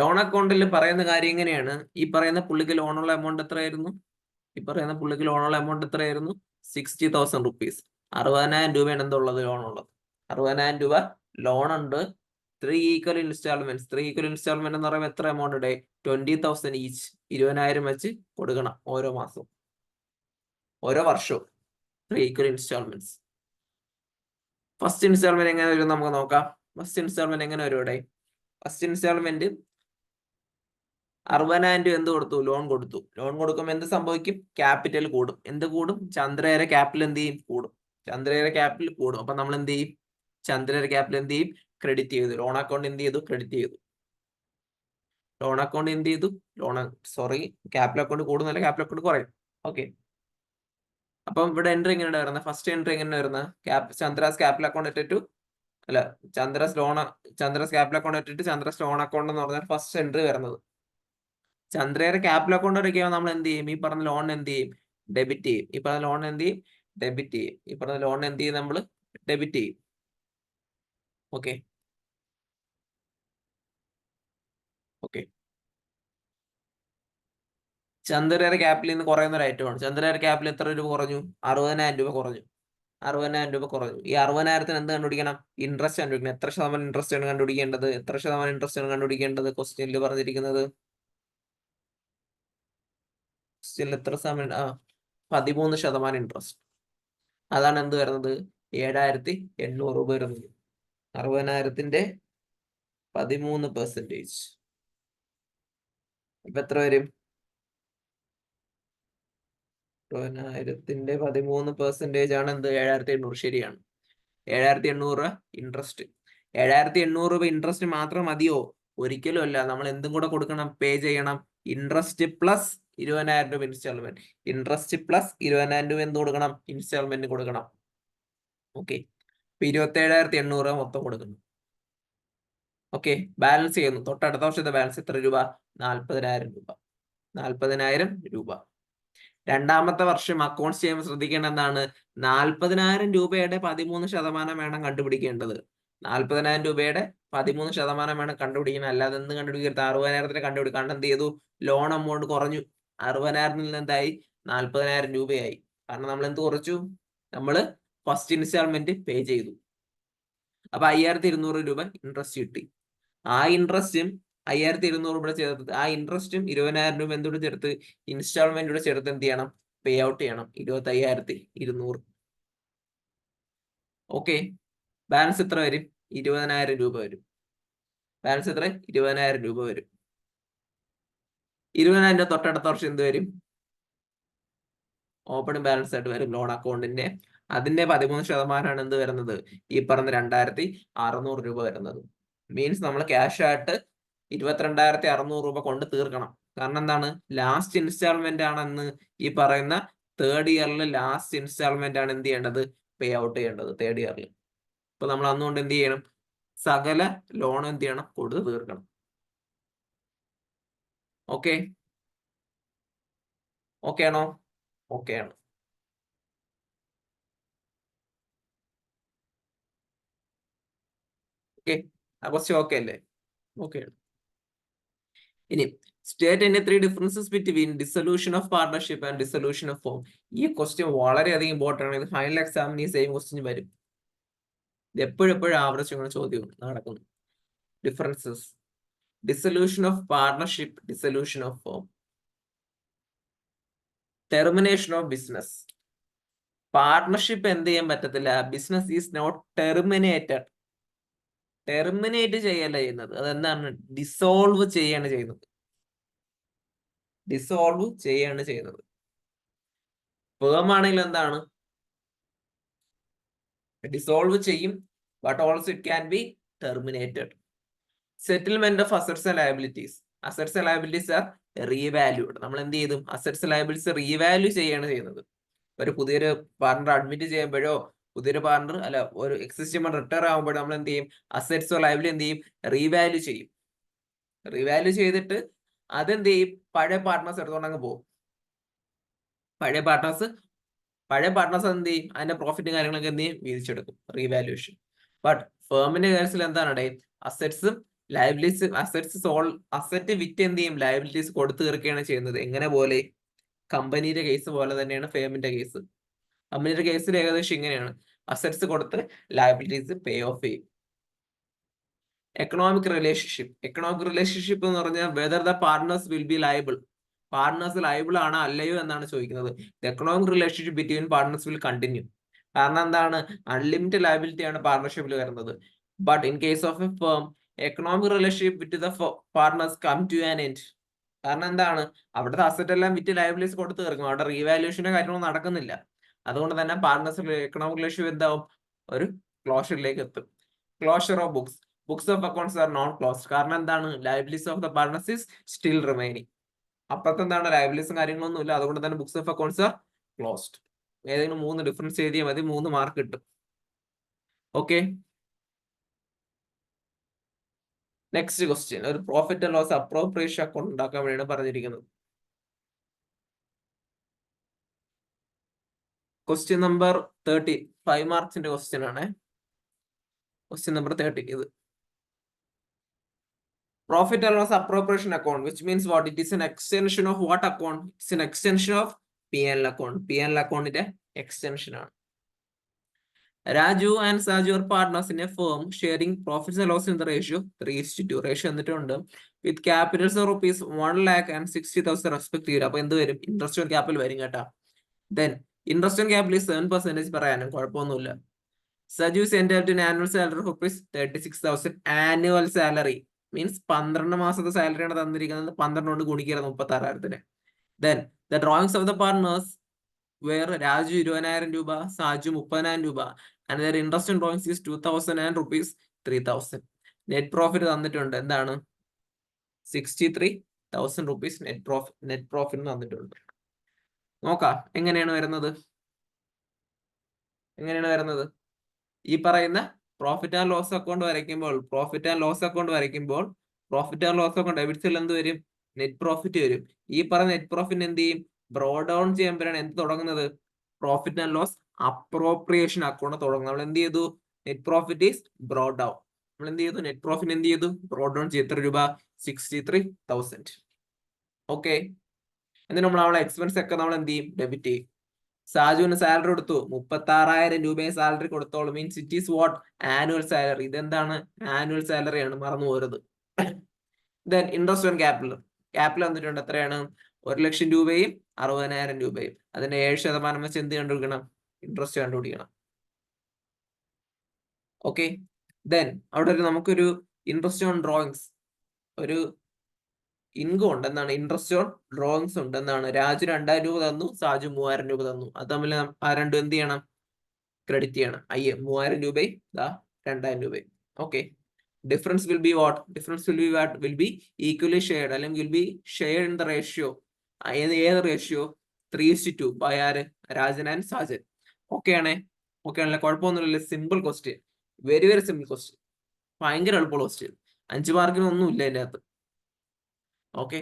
Loan അക്കൗണ്ടിൽ പറയുന്ന കാര്യം എങ്ങനെയാണ്? ഈ പറയുന്ന പുള്ളിക്ക് ലോണുള്ള എമൗണ്ട് എത്രയായിരുന്നു? ഈ പറയുന്ന പുള്ളിക്ക് ലോണുള്ള എമൗണ്ട് എത്രയായിരുന്നു? 60,000 rupees. 60,000 രൂപയാണ് എന്തുള്ളത്? ലോണുള്ളത്. 60,000 രൂപ ലോൺ ഉണ്ട്. 3 equal installments. 3 equal installment എന്ന് പറയുമ്പോൾ എത്ര എമൗണ്ട് ഉണ്ട്? 20,000 ഈച്ച്. 20,000 വെച്ച് കൊടുക്കണം ഓരോ മാസവും, ഓരോ വർഷവും. 3 equal installments. ഫസ്റ്റ് ഇൻസ്റ്റാൾമെന്റ് എങ്ങനെ വരും നമുക്ക് നോക്കാം. ഫസ്റ്റ് ഇൻസ്റ്റാൾമെന്റ് എങ്ങനെ വരും ഇവിടെ? ഫസ്റ്റ് ഇൻസ്റ്റാൾമെന്റ് 60,000 രൂപ എന്ത് കൊടുത്തു? ലോൺ കൊടുത്തു. ലോൺ കൊടുക്കുമ്പോൾ എന്ത് സംഭവിക്കും? ക്യാപിറ്റൽ കൂടും. എന്ത് കൂടും? ചന്ദ്രയുടെ ക്യാപിറ്റൽ എന്ത് ചെയ്യും? കൂടും. ചന്ദ്രയുടെ ക്യാപിറ്റൽ കൂടും. അപ്പൊ നമ്മൾ എന്ത് ചെയ്യും? ചന്ദ്രയുടെ ക്യാപിറ്റൽ എന്ത് ചെയ്യും? ക്രെഡിറ്റ് ചെയ്തു. ലോൺ അക്കൗണ്ട് എന്ത് ചെയ്തു? ക്രെഡിറ്റ് ചെയ്തു. ലോൺ അക്കൗണ്ട് എന്ത് ചെയ്തു? ക്യാപിറ്റൽ അക്കൗണ്ട് കൂടുന്നല്ല, ക്യാപിറ്റൽ അക്കൗണ്ട് കുറയും. ഓക്കെ, അപ്പം ഇവിടെ എൻട്രി എങ്ങനെയാണ് വരുന്നത്? ഫസ്റ്റ് എൻട്രി എങ്ങനെയാണ് വരുന്നത്? ചന്ദ്രാസ് ക്യാപിറ്റൽ അക്കൗണ്ട് ഇട്ടിട്ടു അല്ല ചന്ദ്രാസ് ക്യാപിറ്റൽ അക്കൗണ്ട് ഇട്ടിട്ട് ചന്ദ്രാസ് ലോൺ അക്കൗണ്ട് എന്ന് പറഞ്ഞാൽ ഫസ്റ്റ് എൻട്രി വരുന്നത്. ചന്ദ്രയുടെ ക്യാപിറ്റൽ അക്കൗണ്ട് എടുക്കുമ്പോൾ നമ്മൾ എന്ത് ചെയ്യും? ഈ പറഞ്ഞ ലോൺ എന്ത് ചെയ്യും? ഡെബിറ്റ് ചെയ്യും. ഈ പറഞ്ഞ ലോൺ എന്ത് ചെയ്യും? ഡെബിറ്റ് ചെയ്യും. ഈ പറഞ്ഞ ലോൺ എന്ത് ചെയ്യും? നമ്മൾ ഡെബിറ്റ് ചെയ്യും. ഓക്കെ ഓക്കെ ചന്ദ്രയുടെ ക്യാപിറ്റലിൽ നിന്ന് കുറയുന്ന ഒരു ഐറ്റമാണ്. ചന്ദ്രയുടെ ക്യാപിറ്റൽ എത്ര രൂപ കുറഞ്ഞു? 60,000 രൂപ കുറഞ്ഞു. 60,000 രൂപ കുറഞ്ഞു. ഈ 60,000-ത്തിന് എന്ത് കണ്ടുപിടിക്കണം? ഇൻട്രസ്റ്റ് കണ്ടുപിടിക്കണം. എത്ര ശതമാനം ഇൻട്രസ്റ്റ് ആണ് കണ്ടുപിടിക്കേണ്ടത്? എത്ര ശതമാനം ഇൻട്രസ്റ്റ് ആണ് കണ്ടുപിടിക്കേണ്ടത്? ക്വസ്റ്റ്യനിൽ പറഞ്ഞിരിക്കുന്നത്. ക്വസ്റ്റ്യനിൽ എത്ര ശതമാനം? 13% ഇൻട്രസ്റ്റ്. അതാണ് എന്ത് വരുന്നത്? 7,800 രൂപ വരുന്നത്. 60,000-ന്റെ 13%. ഇപ്പൊ എത്ര വരും? 60,000-ന്റെ 13% ആണ് എന്ത്? 7,800. ശരിയാണ്, 7,800 ഇൻട്രസ്റ്റ്. 7,800 രൂപ ഇൻട്രസ്റ്റ് മാത്രം മതിയോ? ഒരിക്കലും അല്ല. നമ്മൾ എന്തും കൂടെ കൊടുക്കണം? പേ ചെയ്യണം. ഇൻട്രസ്റ്റ് പ്ലസ് 20,000 രൂപ ഇൻസ്റ്റാൾമെന്റ്. ഇൻട്രസ്റ്റ് പ്ലസ് 20,000 രൂപ എന്ത് കൊടുക്കണം? ഇൻസ്റ്റാൾമെന്റ് കൊടുക്കണം. ഓക്കെ, 27,800 രൂപ മൊത്തം കൊടുക്കുന്നു. ഓക്കെ, ബാലൻസ് ചെയ്യുന്നു. തൊട്ടടുത്ത വർഷത്തെ ബാലൻസ് എത്ര രൂപ? 40,000 രൂപ. 40,000 രൂപ. രണ്ടാമത്തെ വർഷം അക്കൗണ്ട്സ് ചെയ്യുമ്പോൾ ശ്രദ്ധിക്കേണ്ട എന്താണ്? 40,000 രൂപയുടെ 13% വേണം കണ്ടുപിടിക്കേണ്ടത്. 40,000 രൂപയുടെ 13% വേണം കണ്ടുപിടിക്കണം. അല്ലാതെ എന്ത് കണ്ടുപിടിക്കരുത്? 60,000-ത്തിന് കണ്ടുപിടിക്കും. കാരണം എന്ത് ചെയ്തു? ലോൺ എമൗണ്ട് കുറഞ്ഞു. 60,000-ൽ നിന്ന് എന്തായി? 40,000 രൂപയായി. കാരണം നമ്മൾ എന്ത് കുറച്ചു? നമ്മൾ ഫസ്റ്റ് ഇൻസ്റ്റാൾമെന്റ് പേ ചെയ്തു. അപ്പൊ 5,200 രൂപ ഇൻട്രസ്റ്റ് കിട്ടി. ആ ഇൻട്രസ്റ്റും 5,200 രൂപ ചേർത്ത്, ആ ഇൻട്രസ്റ്റും 20,000 രൂപ എന്തുകൂടെ ചേർത്ത്? ഇൻസ്റ്റാൾമെന്റൂടെ ചേർത്ത് എന്ത് ചെയ്യണം? പേ ഔട്ട് ചെയ്യണം. 25,200. ഓക്കെ, ബാലൻസ് എത്ര വരും? 20,000 രൂപ വരും. ബാലൻസ് എത്ര? 20,000 രൂപ വരും. 20,000 രൂപ തൊട്ടടുത്ത വർഷം എന്ത് വരും? ഓപ്പണിംഗ് ബാലൻസ് ആയിട്ട് വരും ലോൺ അക്കൗണ്ടിന്റെ. അതിന്റെ 13% എന്ത് വരുന്നത്? ഈ പറഞ്ഞ 2,600 രൂപ വരുന്നത്. മീൻസ് നമ്മൾ ക്യാഷ് ആയിട്ട് 22,600 രൂപ കൊണ്ട് തീർക്കണം. കാരണം എന്താണ്? ലാസ്റ്റ് ഇൻസ്റ്റാൾമെന്റ് ആണെന്ന് ഈ പറയുന്ന തേർഡ് ഇയറിൽ ലാസ്റ്റ് ഇൻസ്റ്റാൾമെന്റ് ആണ് എന്ത് ചെയ്യേണ്ടത്? പേ ഔട്ട് ചെയ്യേണ്ടത് തേർഡ് ഇയറിൽ. അപ്പൊ നമ്മൾ അന്നുകൊണ്ട് എന്ത് ചെയ്യണം? സകല ലോൺ എന്ത് ചെയ്യണം? കൊടുത്ത് തീർക്കണം. ഓക്കെ ഓക്കെ ആണോ? ഓക്കെ ആണ്. ഓക്കെ, ആ ക്വസ്റ്റ്യൻ ഓക്കെ അല്ലേ? ഓക്കെ. ഇനി സ്റ്റേറ്റ് എന്റെ 3 differences between dissolution of partnership and dissolution of form. ഈ ക്വസ്റ്റ്യൻ വളരെയധികം ഇമ്പോർട്ടൻ്റ് ആണ്. ഇത് ഫൈനൽ എക്സാമിന് ഈ സെയിം ക്വസ്റ്റ്യൻ വരും. ഇത് എപ്പോഴും ആവർത്തിച്ചുള്ള ചോദ്യം നടക്കുന്നു. Differences: dissolution of partnership, dissolution of form. Termination of business. Partnership എന്ത് ചെയ്യാൻ പറ്റത്തില്ല. Business is not terminated. Terminate ചെയ്യല്ല ചെയ്യുന്നത്. അതെന്താണ്? ഡിസോൾവ് ചെയ്യാണ് ചെയ്യുന്നത്. ഡിസോൾവ് ചെയ്യാണ് ചെയ്യുന്നത്. ഫേം ആണെങ്കിൽ എന്താണ്? ഡിസോൾവ് ചെയ്യും, but also it can be terminated. Settlement of assets and liabilities. Assets and liabilities are revalued. നമ്മൾ എന്ത് ചെയ്തു? അസറ്റ്സ് ലയബിലിറ്റീസ് റീവാല്യൂ ചെയ്യാണ് ചെയ്യുന്നത്. ഒരു പുതിയൊരു പാർട്ണർ അഡ്മിറ്റ് ചെയ്യുമ്പോഴോ പുതിയൊരു പാർട്ണർ അല്ല ഒരു എക്സിസ്റ്റിംഗ് റിട്ടയർ ആകുമ്പോഴോ നമ്മൾ എന്ത് ചെയ്യും? അസറ്റ്സോ ലയബിലിറ്റി എന്ത് ചെയ്യും? റീവാല്യൂ ചെയ്യും. റീവാല്യൂ ചെയ്തിട്ട് അതെന്ത് ചെയ്യും? പഴയ പാർട്ട്നേഴ്സ് എടുത്തുകൊണ്ട് അങ്ങ് പോകും. പഴയ പാർട്ട്നേഴ്സ് എന്ത് ചെയ്യും? അതിന്റെ പ്രോഫിറ്റും കാര്യങ്ങളൊക്കെ എന്ത് ചെയ്യും? വീതിച്ചെടുക്കും. റീവാല്യൂഷൻ. ബട്ട് ഫേമിന്റെ കേസിൽ എന്താണ്? അസറ്റ്സും ലയബിലിറ്റീസ് അസറ്റ് വിറ്റ് എന്ത് ചെയ്യും? ലയബിലിറ്റീസ് കൊടുത്തു തീർക്കുകയാണ് ചെയ്യുന്നത്. എങ്ങനെ പോലെ? കമ്പനിയുടെ കേസ് പോലെ തന്നെയാണ് ഫേമിന്റെ കേസ്. കമ്പനിയുടെ കേസിൽ ഏകദേശം ഇങ്ങനെയാണ്. അസറ്റ്സ് കൊടുത്ത് ലയബിലിറ്റീസ് പേ ഓഫ് ചെയ്യും. എക്കണോമിക് റിലേഷൻഷിപ്പ് എന്ന് പറഞ്ഞാൽ whether the partners will be liable. Partners liable ആണോ അല്ലയോ എന്നാണ് ചോദിക്കുന്നത്. Economic relationship between partners will continue. കാരണം എന്താണ്? അൺലിമിറ്റഡ് ലയബിലിറ്റി ആണ് പാർട്ണർഷിപ്പിൽ വരുന്നത്. But in case of a firm, economic relationship with the partners come to an end. കാരണം എന്താണ്? അവിടുത്തെ അസറ്റ് എല്ലാം വിറ്റ് ലയബിലിറ്റീസ് കൊടുത്തു തീർക്കും. അവിടെ റീവാലുവേഷന്റെ കാര്യങ്ങളൊന്നും നടക്കുന്നില്ല. അതുകൊണ്ട് തന്നെ പാർട്ട്നേഴ്സ് എക്കണോമിക് റിലേഷൻഷിപ്പ് എന്താവും? ഒരു ക്ലോഷറിലേക്ക് എത്തും. Closure of books of accounts are not closed. കാരണം എന്താണ്? Liabilities of the partners is still remaining. അപ്പുറത്ത് എന്താണ്? ലയബിലിറ്റീസും കാര്യങ്ങളൊന്നും ഇല്ല. അതുകൊണ്ട് തന്നെ books of accounts are closed. ഏതെങ്കിലും 3 ഡിഫറൻസ് എഴുതിയാൽ മതി, 3 മാർക്ക് കിട്ടും. Okay, next question. ഒരു profit and loss appropriation account ഉണ്ടാക്കാൻ വേണ്ടിയാണ് പറഞ്ഞിരിക്കുന്നത്. ക്വസ്റ്റ്യൻ നമ്പർ 30, 5 മാർക്സിന്റെ ക്വസ്റ്റ്യൻ ആണ്. ക്വസ്റ്റ്യൻ നമ്പർ 30 ഇത്. Profit and loss appropriation account, which means what? It is an extension of what account? It's an extension of P&L account. P&L account ന്റെ extension ആണ്. Raju and Saju are partners in a firm sharing profits and loss in the ratio 3:2. Ratio എന്നിട്ടുണ്ട്. With capitals of rupees 1,60,000 respectively. അപ്പൊ എന്ത് വരും? Interest on capital വരും കേട്ടാ. Then interest on capital is 7% പറയാനും കുഴപ്പമൊന്നുമില്ല. Saju is entitled to an annual salary of rupees 36,000. Annual salary means 12 മാസത്തെ salary ആണ് തന്നിരിക്കുന്നത്. 12 കൊണ്ട് ഗുണിക്കുന്നത് 36,000. Then the drawings of the partners where Raju 20,000 രൂപ, Saju 30,000 രൂപ, and their interest on drawings is 2,000 and rupees 3,000. Net profit തന്നിട്ടുണ്ട്. എന്താണ്? 63,000 rupees net profit തന്നിട്ടുണ്ട്. നോക്കാം എങ്ങനെയാണ് വരുന്നത്. ഈ പറയുന്ന പ്രോഫിറ്റ് ആൻഡ് ലോസ് അക്കൗണ്ട് വരയ്ക്കുമ്പോൾ പ്രോഫിറ്റ് ആൻഡ് ലോസ് അക്കൗണ്ട് ഡെബിറ്റ്സിൽ എന്ത് വരും? നെറ്റ് പ്രോഫിറ്റ് വരും. ഈ പറയുന്ന നെറ്റ് പ്രോഫിറ്റ് എന്ത് ചെയ്യും? ബ്രോ ഡൗൺ ചെയ്യുമ്പോഴാണ് എന്ത് തുടങ്ങുന്നത്? Profit and loss appropriation account തുടങ്ങുന്നത്. നമ്മൾ എന്ത് ചെയ്തു? Net profit is broke down. നമ്മൾ എന്ത് ചെയ്തു? നെറ്റ് പ്രോഫിറ്റ് എന്ത് ചെയ്തു? ബ്രോ ഡൗൺ ചെയ്ത് എത്ര രൂപ? 63,000. ഓക്കെ, എന്നിട്ട് നമ്മൾ അവളെ എക്സ്പെൻസ് ഒക്കെ നമ്മൾ എന്ത് ചെയ്യും? ഡെബിറ്റ് ചെയ്യും. സാജുവിന് സാലറി കൊടുത്തു, 36,000 രൂപയെ സാലറി കൊടുത്തോളൂ. Means it is what? Annual salary. ഇതെന്താണ്? ആനുവൽ സാലറി ആണ്, മറന്നു പോരുത്. ദെൻ ഇൻട്രസ്റ്റ് ഓൺ ക്യാപിറ്റൽ വന്നിട്ടുണ്ട്. എത്രയാണ്? 1,00,000 രൂപയും 60,000 രൂപയും. അതിന്റെ 7% വെച്ച് എന്ത് കണ്ടുപിടിക്കണം? ഇൻട്രസ്റ്റ് കണ്ടുപിടിക്കണം. ഓക്കെ, ദെൻ അവിടെ നമുക്കൊരു ഇൻട്രസ്റ്റ് ഓൺ ഡ്രോയിങ്സ്, ഒരു ഇൻകം ഉണ്ട്. എന്താണ്? ഇൻട്രസ്റ്റ് ഓൺ ഡ്രോയിങ്സ് ഉണ്ട്. എന്താണ്? രാജു 2,000 രൂപ തന്നു, സാജു 3,000 രൂപ തന്നു. അത് തമ്മിൽ ആ രണ്ടും എന്ത് ചെയ്യണം? ക്രെഡിറ്റ് ചെയ്യണം. 3,000 രൂപയും 2,000 രൂപയും. Okay, difference will be what? Will be equally shared, അല്ലെങ്കിൽ will be shared in the ratio. ഏത് റേഷ്യോ? 3:2 ബൈ ആര്? രാജൻ ആൻഡ് സാജൻ. ഓക്കെ ആണല്ലേ? കുഴപ്പമൊന്നുമില്ല. Simple question, very very simple question, ഭയങ്കര എളുപ്പമുള്ള ക്വസ്റ്റ്യൻ. 5 മാർക്കിന് ഒന്നും ഇല്ല അതിൻ്റെ അകത്ത്. ഓക്കെ,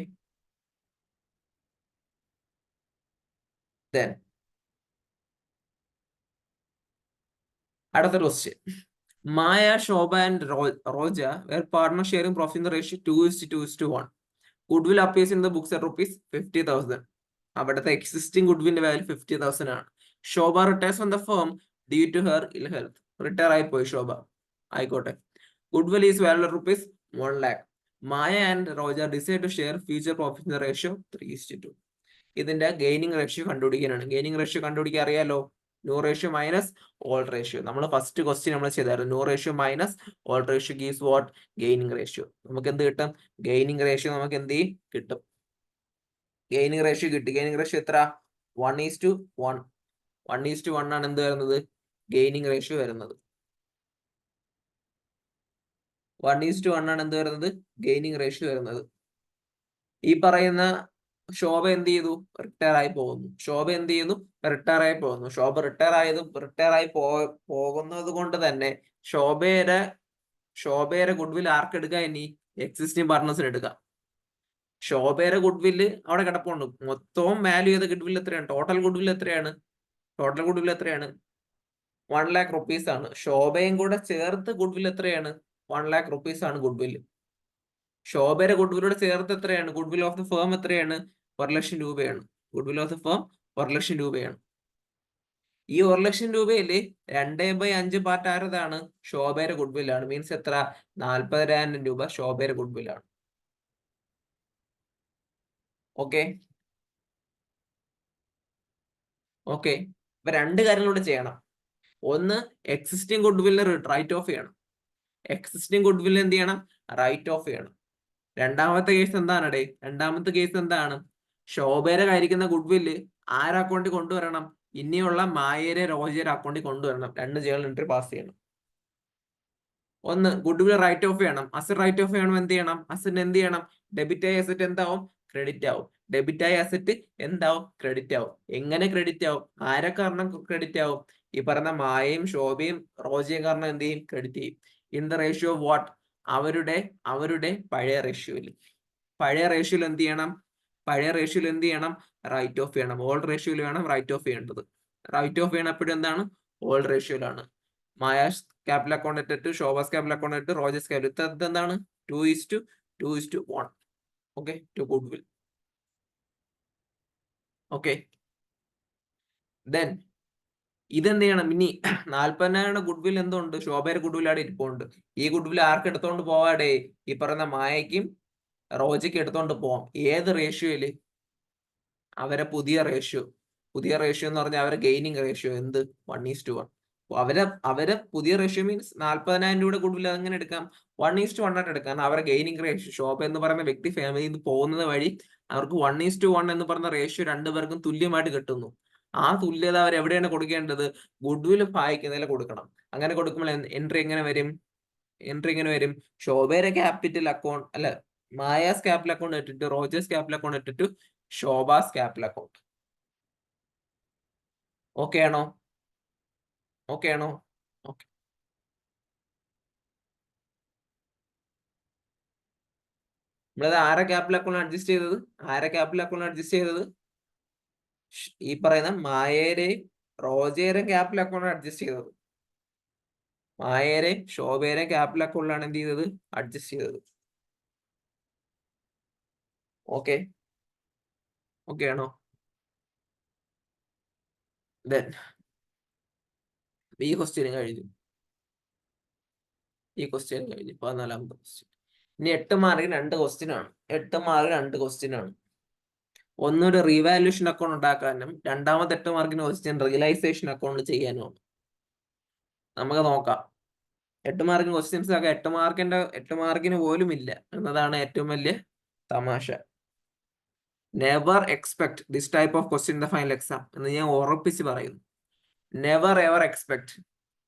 then അടുത്ത question. Maya, Shobha and Roja were partner sharing profit in the ratio 2:1. Goodwill appears in the books at rupees 50,000. അവിടുത്തെ എക്സിസ്റ്റിംഗ് ഗുഡ്വിന്റെ വാല്യൂ 50,000 ആണ്. Shobha retires from the firm due to her ill health. Retire ആയി പോയി ശോഭ. ആയിക്കോട്ടെ. Goodwill is value rupees 1 lakh. Maya and Roja decide to share future profit in the ratio 3:2. ഇതിന്റെ gaining ratio കണ്ടുപിടിക്കാനാണ്. Gaining ratio കണ്ടുപിടിക്കാൻ അറിയാലോ? New ratio minus old ratio. നമ്മൾ first question നമ്മൾ ചെയ്തായിരുന്നു. New ratio minus old ratio gives what? Gaining ratio. നമുക്ക് എന്ത് കിട്ടും? ഗെയിനിങ് റേഷ്യോ നമുക്ക് എന്ത് ചെയ്യും? കിട്ടും. ഗെയിനിങ് റേഷ്യോ കിട്ടി. ഗെയിനിങ് റേഷ്യോ എത്ര? 1:1. 1:1 ആണ് എന്ത് വരുന്നത്? ഗെയിനിങ് റേഷ്യോ വരുന്നത്. 1:1 ആണ് എന്ത് വരുന്നത്, ഗെയിനിങ് റേഷ്യോ വരുന്നത്. ഈ പറയുന്ന ശോഭ എന്ത് ചെയ്തു, റിട്ടയർ ആയി പോകുന്നു. ശോഭ എന്ത് ചെയ്യുന്നു, റിട്ടയർ ആയി പോകുന്നു. ശോഭ റിട്ടയർ ആയി പോകുന്നത് കൊണ്ട് തന്നെ ശോഭയുടെ ഗുഡ്വിൽ ആർക്കെടുക്കാം, ഇനി എക്സിസ്റ്റിംഗ് പാർട്ട്നേഴ്സിന് എടുക്കാം. ശോഭയുടെ ഗുഡ്വില്ല് അവിടെ കിടപ്പുണ്ട്. മൊത്തവും വാല്യൂ ചെയ്ത ഗുഡ്വിൽ എത്രയാണ്, ടോട്ടൽ ഗുഡ്വിൽ എത്രയാണ്, 1 lakh rupees ആണ്. ശോഭയും കൂടെ ചേർത്ത് ഗുഡ്വിൽ എത്രയാണ്, 1 lakh rupees ആണ് ഗുഡ്വിൽ. ശോഭയുടെ ഗുഡ്വിലോട് ചേർത്ത് എത്രയാണ്, ഗുഡ്വിൽ ഓഫ് ദ ഫേം എത്രയാണ്, 1 ലക്ഷം രൂപയാണ്. ഗുഡ്വിൽ ഓഫ് ദ ഫേം 1 ലക്ഷം രൂപയാണ്. ഈ 1 ലക്ഷം രൂപയില് 2/5 പാർട്ട് ആരതാണ്, ശോഭയുടെ ഗുഡ്വില്ലാണ്. മീൻസ് എത്ര, 40,000 രൂപ ശോഭയുടെ ഗുഡ്വില്ലാണ്. ഓക്കെ ഓക്കെ ഇപ്പൊ 2 കാര്യങ്ങളൂടെ ചെയ്യണം. ഒന്ന്, എക്സിസ്റ്റിംഗ് ഗുഡ്വില്ലിന് റൈറ്റ് ഓഫ് ചെയ്യണം. എക്സിസ്റ്റിംഗ് ഗുഡ്വില്ലിന് എന്ത് ചെയ്യണം, റൈറ്റ് ഓഫ് ചെയ്യണം. രണ്ടാമത്തെ കേസ് എന്താണ്, ശോഭയുടെ കയ്യിരിക്കുന്ന ഗുഡ്വില്ല് ആരുടെ അക്കൗണ്ടിൽ കൊണ്ടുവരണം, ഇനിയുള്ള മായയുടെ റോജയുടെ അക്കൗണ്ടിൽ കൊണ്ടുവരണം. 2 ജേണൽ എൻട്രി പാസ് ചെയ്യണം. ഒന്ന്, ഗുഡ്വിൽ റൈറ്റ് ഓഫ് ചെയ്യണം. അസറ്റ് റൈറ്റ് ഓഫ് ചെയ്യണം. എന്ത് ചെയ്യണം, അസറ്റ് എന്ത് ചെയ്യണം, ഡെബിറ്റ് ആയ അസറ്റ് എന്താവും, ക്രെഡിറ്റ് ആവും. ഡെബിറ്റ് ആയ അസറ്റ് എന്താവും, ക്രെഡിറ്റ് ആവും. എങ്ങനെ ക്രെഡിറ്റ് ആവും, ആരെ കാരണം ക്രെഡിറ്റ് ആവും, ഈ പറഞ്ഞ മായയും ശോഭയും റോജയും കാരണം എന്ത് ചെയ്യും, ക്രെഡിറ്റ് ചെയ്യും. In the ratio of what, അവരുടെ പഴയ റേഷ്യോയിൽ എന്ത് ചെയ്യണം, റൈറ്റ് ഓഫ് ചെയ്യണം. ഓൾഡ് റേഷ്യോയിൽ വേണം റൈറ്റ് ഓഫ് ചെയ്യേണ്ടത്. റൈറ്റ് ഓഫ് ചെയ്യണം എപ്പോഴും എന്താണ്, ഓൾഡ് റേഷ്യോയിലാണ്. മായാസ് ക്യാപിറ്റൽ അക്കൗണ്ട് ഇട്ടിട്ട്, ശോഭാസ് ക്യാപിറ്റൽ അക്കൗണ്ട് ഇട്ട്, റോജസ് ക്യാപിറ്റൽ, ഇത് എന്താണ്, 2:1. Okay, to goodwill. Okay, then ഇതെന്ത് ചെയ്യണം, ഇനി 40,000 ഗുഡ്വിൽ എന്തുണ്ട്, ശോഭയുടെ ഗുഡ്വിൽ അവിടെ ഇരിപ്പുണ്ട്. ഈ ഗുഡ്വിൽ ആർക്ക് എടുത്തോണ്ട് പോവാടേ, ഈ പറയുന്ന മായയ്ക്കും റോജയ്ക്ക് എടുത്തോണ്ട് പോവാം. ഏത് റേഷ്യോയില്, അവരെ പുതിയ റേഷ്യോ എന്ന് പറഞ്ഞാൽ അവരെ ഗെയിനിങ് റേഷ്യോ എന്ത്, 1:1. അവരെ പുതിയ റേഷ്യോ മീൻസ് 40,000 രൂപയുടെ ഗുഡ്വിൽ അങ്ങനെ എടുക്കാം, 1:1 ആയിട്ട് എടുക്കാം. കാരണം അവരുടെ ഗെയിനിങ് റേഷ്യോ, ശോഭ എന്ന് പറയുന്ന വ്യക്തി ഫാമിലിയിൽ നിന്ന് പോകുന്നത് വഴി അവർക്ക് 1:1 എന്ന് പറയുന്ന റേഷ്യോ രണ്ടുപേർക്കും തുല്യമായിട്ട് കിട്ടുന്നു. ആ തുല്യത അവർ എവിടെയാണ് കൊടുക്കേണ്ടത്, ഗുഡ്വിൽ ഭാഗിക്കുന്നതിൽ കൊടുക്കണം. അങ്ങനെ കൊടുക്കുമ്പോൾ എൻട്രി എങ്ങനെ വരും, ശോഭയുടെ ക്യാപിറ്റൽ അക്കൗണ്ട് അല്ല, മായാസ് ക്യാപിറ്റൽ അക്കൗണ്ട് ഇട്ടിട്ട്, റോജേഴ്സ് ക്യാപിറ്റൽ അക്കൗണ്ട് ഇട്ടിട്ട്, ശോഭാസ് ക്യാപിറ്റൽ അക്കൗണ്ട്. ഓക്കെ ആണോ? ഓക്കെ. നമ്മളത് ആരെ ക്യാപിറ്റൽ അക്കൗണ്ട് അഡ്ജസ്റ്റ് ചെയ്തത്, ഈ പറയുന്ന മായേരെയും റോജേരെയും ക്യാപിറ്റൽ അക്കൗണ്ട് അഡ്ജസ്റ്റ് ചെയ്തത്. മായേരെയും ശോഭേരെയും ക്യാപിറ്റൽ അക്കൗണ്ടിലാണ് എന്ത് ചെയ്തത്, അഡ്ജസ്റ്റ് ചെയ്തത്. ഓക്കെ ആണോ? ദെൻ ഈ ക്വസ്റ്റ്യൻ കഴിഞ്ഞു. 14ാമത്തെ ക്വസ്റ്റ്യൻ. ഇനി 8 മാർക്കിന് 2 ക്വസ്റ്റ്യൻ ആണ്. ഒന്നൊരു റീവാല്യൂഷൻ അക്കൗണ്ട് ഉണ്ടാക്കാനും, രണ്ടാമത്തെ 8 മാർക്കിന് ക്വസ്റ്റ്യൻ റിയലൈസേഷൻ അക്കൗണ്ട് ചെയ്യാനുമാണ്. നമുക്ക് നോക്കാം. 8 മാർക്കിന് ക്വസ്റ്റ്യൻസ് ഒക്കെ 8 മാർക്കിന് പോലും ഇല്ല എന്നതാണ് ഏറ്റവും വലിയ തമാശ. Never expect this type of question in the final exam എന്ന് ഞാൻ ഉറപ്പിച്ച് പറയുന്നു. Never ever expect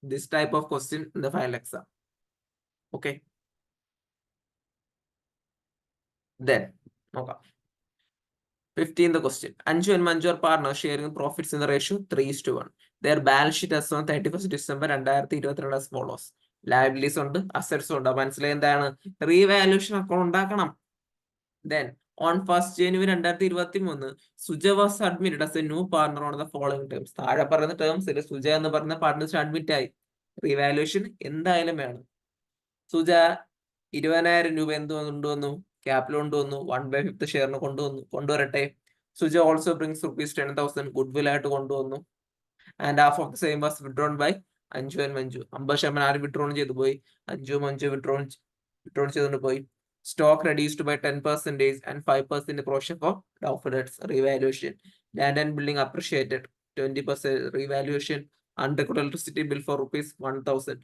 this type of question in the final exam. Okay, then നോക്കാം. 15th question. Anju and Manju are partners sharing profits in the ratio 3:1. Their balance sheet as on 31st December 2022 as follows. Liabilities ഉണ്ട്, assets ഉണ്ട്. മനസ്സിലായി എന്താണ്, revaluation account ഉണ്ടാക്കണം. Then on 1st January 2023, Suja was admitted as a new partner on the following terms. താഴെ പറയുന്ന ടേംസിൽ സുജ എന്ന് പറയുന്ന partners admit ആയി. റീവാല്യൂഷൻ എന്തായാലും വേണം. സുജ 20,000 രൂപ എന്ത് കൊണ്ടുവന്നു, ക്യാപിറ്റൽ കൊണ്ടുവന്നു, 1/5 ഷെയറിന് കൊണ്ടുവരട്ടെ. സുജ ഓൾസോ ബ്രിങ്സ് ₹10,000 ഗുഡ്വിൽ ആയിട്ട് കൊണ്ടുവന്നു. And half of the same was withdrawn by Anju and Manju. 50% ആര് വിഡ്രോൺ ചെയ്തു പോയി, മഞ്ജു വിഡ്രോൺ ചെയ്തുകൊണ്ട് പോയി. Stock reduced by 10% and 5% provision for doubtful debts. Revaluation. Land and building appreciated 20% revaluation. Unrecorded electricity bill for ₹1,000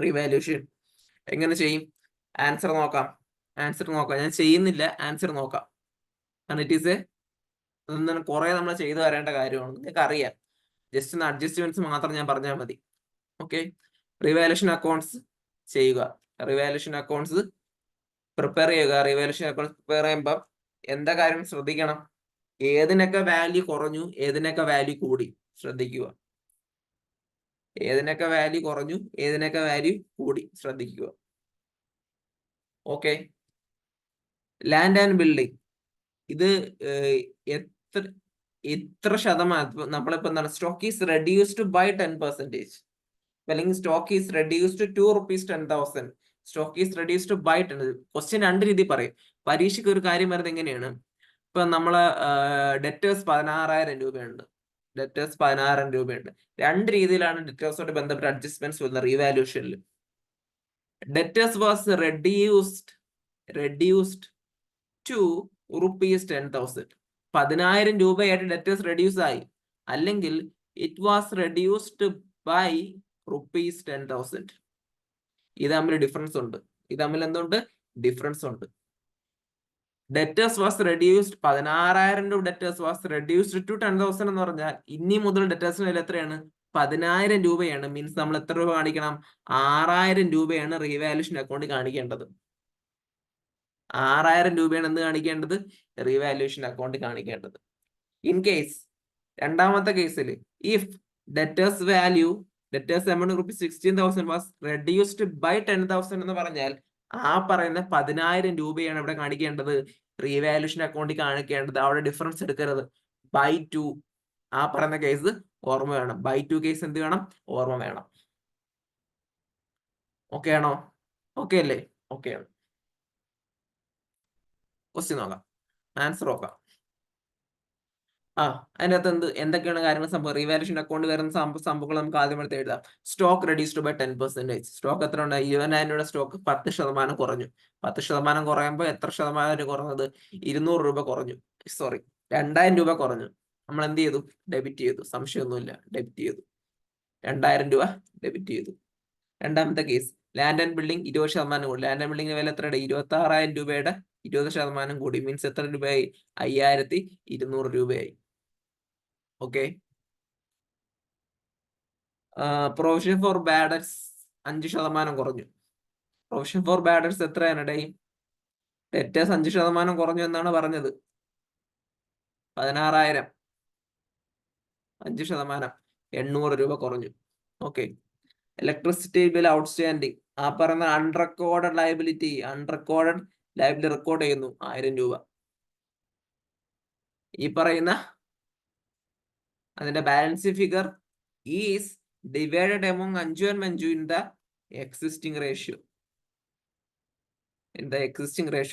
revaluation. എങ്ങനെ ചെയ്യും, answer നോക്കാം. ഞാൻ ചെയ്യുന്നില്ല, ആൻസർ നോക്കാം. കാരണം ഇറ്റ് ഈസ് കുറെ നമ്മൾ ചെയ്തു വരേണ്ട കാര്യമാണ്, നിങ്ങൾക്ക് അറിയാം. ജസ്റ്റ് ഒന്ന് അഡ്ജസ്റ്റ്മെന്റ്സ് മാത്രം ഞാൻ പറഞ്ഞാൽ മതി. ഓക്കെ, റിവാലുവേഷൻ അക്കൗണ്ട്സ് ചെയ്യുക. റിവാലുവേഷൻ അക്കൗണ്ട്സ് പ്രിപ്പയർ ചെയ്യുക. റിവാലുവേഷൻ അക്കൗണ്ട്സ് പ്രിപ്പയർ ചെയ്യുമ്പോൾ എന്താ കാര്യം ശ്രദ്ധിക്കണം? ഏതിനൊക്കെ വാല്യൂ കുറഞ്ഞു, ഏതിനൊക്കെ വാല്യൂ കൂടി ശ്രദ്ധിക്കുക. ഏതിനൊക്കെ വാല്യൂ കുറഞ്ഞു, ഏതിനൊക്കെ വാല്യൂ കൂടി ശ്രദ്ധിക്കുക. ഓക്കെ. ലാൻഡ് ആൻഡ് ബിൽഡിംഗ്, ഇത് എത്ര ശതമാനം നമ്മളിപ്പോ എന്താണ്, സ്റ്റോക്ക് ഈസ് റെഡ്യൂസ്ഡ് ബൈ 10%, അല്ലെങ്കിൽ stock is reduced ₹210,000, stock is reduced by 10. Question രണ്ട് രീതി പറയും. പരീക്ഷയ്ക്ക് ഒരു കാര്യം വരുന്നത് എങ്ങനെയാണ്? ഇപ്പൊ നമ്മള് ഡെറ്റേഴ്സ് 16,000 രൂപയുണ്ട്, ഡെറ്റേഴ്സ് 16,000 രൂപയുണ്ട്. രണ്ട് രീതിയിലാണ് ഡെറ്റേഴ്സുമായിട്ട് ബന്ധപ്പെട്ട അഡ്ജസ്റ്റ്മെന്റ്സ് വരുന്നത് റീവാലുവേഷനിൽ. ഡെറ്റേഴ്സ് വാസ് റെഡ്യൂസ്ഡ് ടു ₹10,000, 10,000 രൂപയായിട്ട് ഡെറ്റേഴ്സ് റെഡ്യൂസ് ആയി. അല്ലെങ്കിൽ ഇറ്റ് വാസ് റെഡ്യൂസ്ഡ് ബൈ ₹10,000. ഇത് തമ്മിൽ ഡിഫറൻസ് ഉണ്ട്. ഇത് തമ്മിൽ എന്തുണ്ട്? ഡിഫറൻസ് ഉണ്ട്. ഡെറ്റേഴ്സ് വാസ് റെഡ്യൂസ്ഡ് 16,000 രൂപ, ഡെറ്റേഴ്സ് വാസ് റെഡ്യൂസ്ഡ് ടു 10,000 എന്ന് പറഞ്ഞാൽ ഇനി മുതൽ ഡെറ്റേഴ്സിന് വില എത്രയാണ്? 10,000 രൂപയാണ്. മീൻസ് നമ്മൾ എത്ര രൂപ കാണിക്കണം? 6,000 രൂപയാണ് റീവാലുവേഷൻ അക്കൗണ്ടിൽ കാണിക്കേണ്ടത്. 6,000 രൂപയാണ് എന്ത് കാണിക്കേണ്ടത്? റീവാലുവേഷൻ അക്കൗണ്ടിൽ കാണിക്കേണ്ടത്. ഇൻ കേസ് രണ്ടാമത്തെ കേസിൽ if debtors value, debtors amount ₹16,000 was reduced by 10,000 എന്ന് പറഞ്ഞാൽ ആ പറയുന്ന 10,000 രൂപയാണ് ഇവിടെ കാണിക്കേണ്ടത്, റീവാലുവേഷൻ അക്കൗണ്ടിൽ കാണിക്കേണ്ടത്. അവിടെ ഡിഫറൻസ് എടുക്കരുത്. ബൈ 2 ആ പറയുന്ന കേസ് ഓർമ്മ വേണം. ബൈ 2 കേസ് എന്ത് വേണം? ഓർമ്മ വേണം. ഓക്കെ ആണോ? ഓക്കെ അല്ലേ? ഓക്കെ ആണ്. ക്വസ്റ്റ്യൻ നോക്കാം, ആൻസർ നോക്കാം. അതിനകത്ത് എന്തൊക്കെയാണ് കാര്യങ്ങൾ സംഭവം? റീവാലുവേഷൻ അക്കൗണ്ട് വരുന്ന സംഭവങ്ങൾ നമുക്ക് ആദ്യം എടുത്ത് എഴുതാം. Stock reduced by 10%. സ്റ്റോക്ക് എത്ര ഉണ്ട്? 20,000 രൂപയുടെ സ്റ്റോക്ക് 10% കുറഞ്ഞു. 10% കുറയുമ്പോൾ എത്ര ശതമാനം കുറഞ്ഞത്? 200 രൂപ കുറഞ്ഞു. സോറി, 2,000 രൂപ കുറഞ്ഞു. നമ്മൾ എന്ത് ചെയ്തു? ഡെബിറ്റ് ചെയ്തു. സംശയമൊന്നുമില്ല, ഡെബിറ്റ് ചെയ്തു. 2,000 രൂപ ഡെബിറ്റ് ചെയ്തു. രണ്ടാമത്തെ കേസ്, ലാൻഡ് ആൻഡ് ബിൽഡിംഗ് 20% കൂടി. ലാൻഡ് ആൻഡ് ബിൽഡിംഗിന് വില എത്രയുടെ? 26,000 രൂപയുടെ 20% കൂടി. മീൻസ് എത്ര രൂപയായി? 5,200 രൂപയായി. Okay. Provision for bad debts 5% കുറഞ്ഞു. പ്രൊവിഷൻ ഫോർ ബാഡ് ഡെറ്റ്സ് എത്രയാണ് ഡേ? ഡെറ്റേഴ്സ് 5% കുറഞ്ഞു എന്നാണ് പറഞ്ഞത്. 16,000, 5%, 800 രൂപ കുറഞ്ഞു. ഓക്കെ. ഇലക്ട്രിസിറ്റി ബിൽ ഔട്ട്സ്റ്റാൻഡിങ്, ആ പറയുന്ന അൺറെക്കോർഡഡ് ലയബിലിറ്റി റെക്കോർഡ് ചെയ്യുന്നു 1,000 രൂപ. ഈ പറയുന്ന അതിന്റെ balance figure is divided among Anju and Manju in the existing ratio.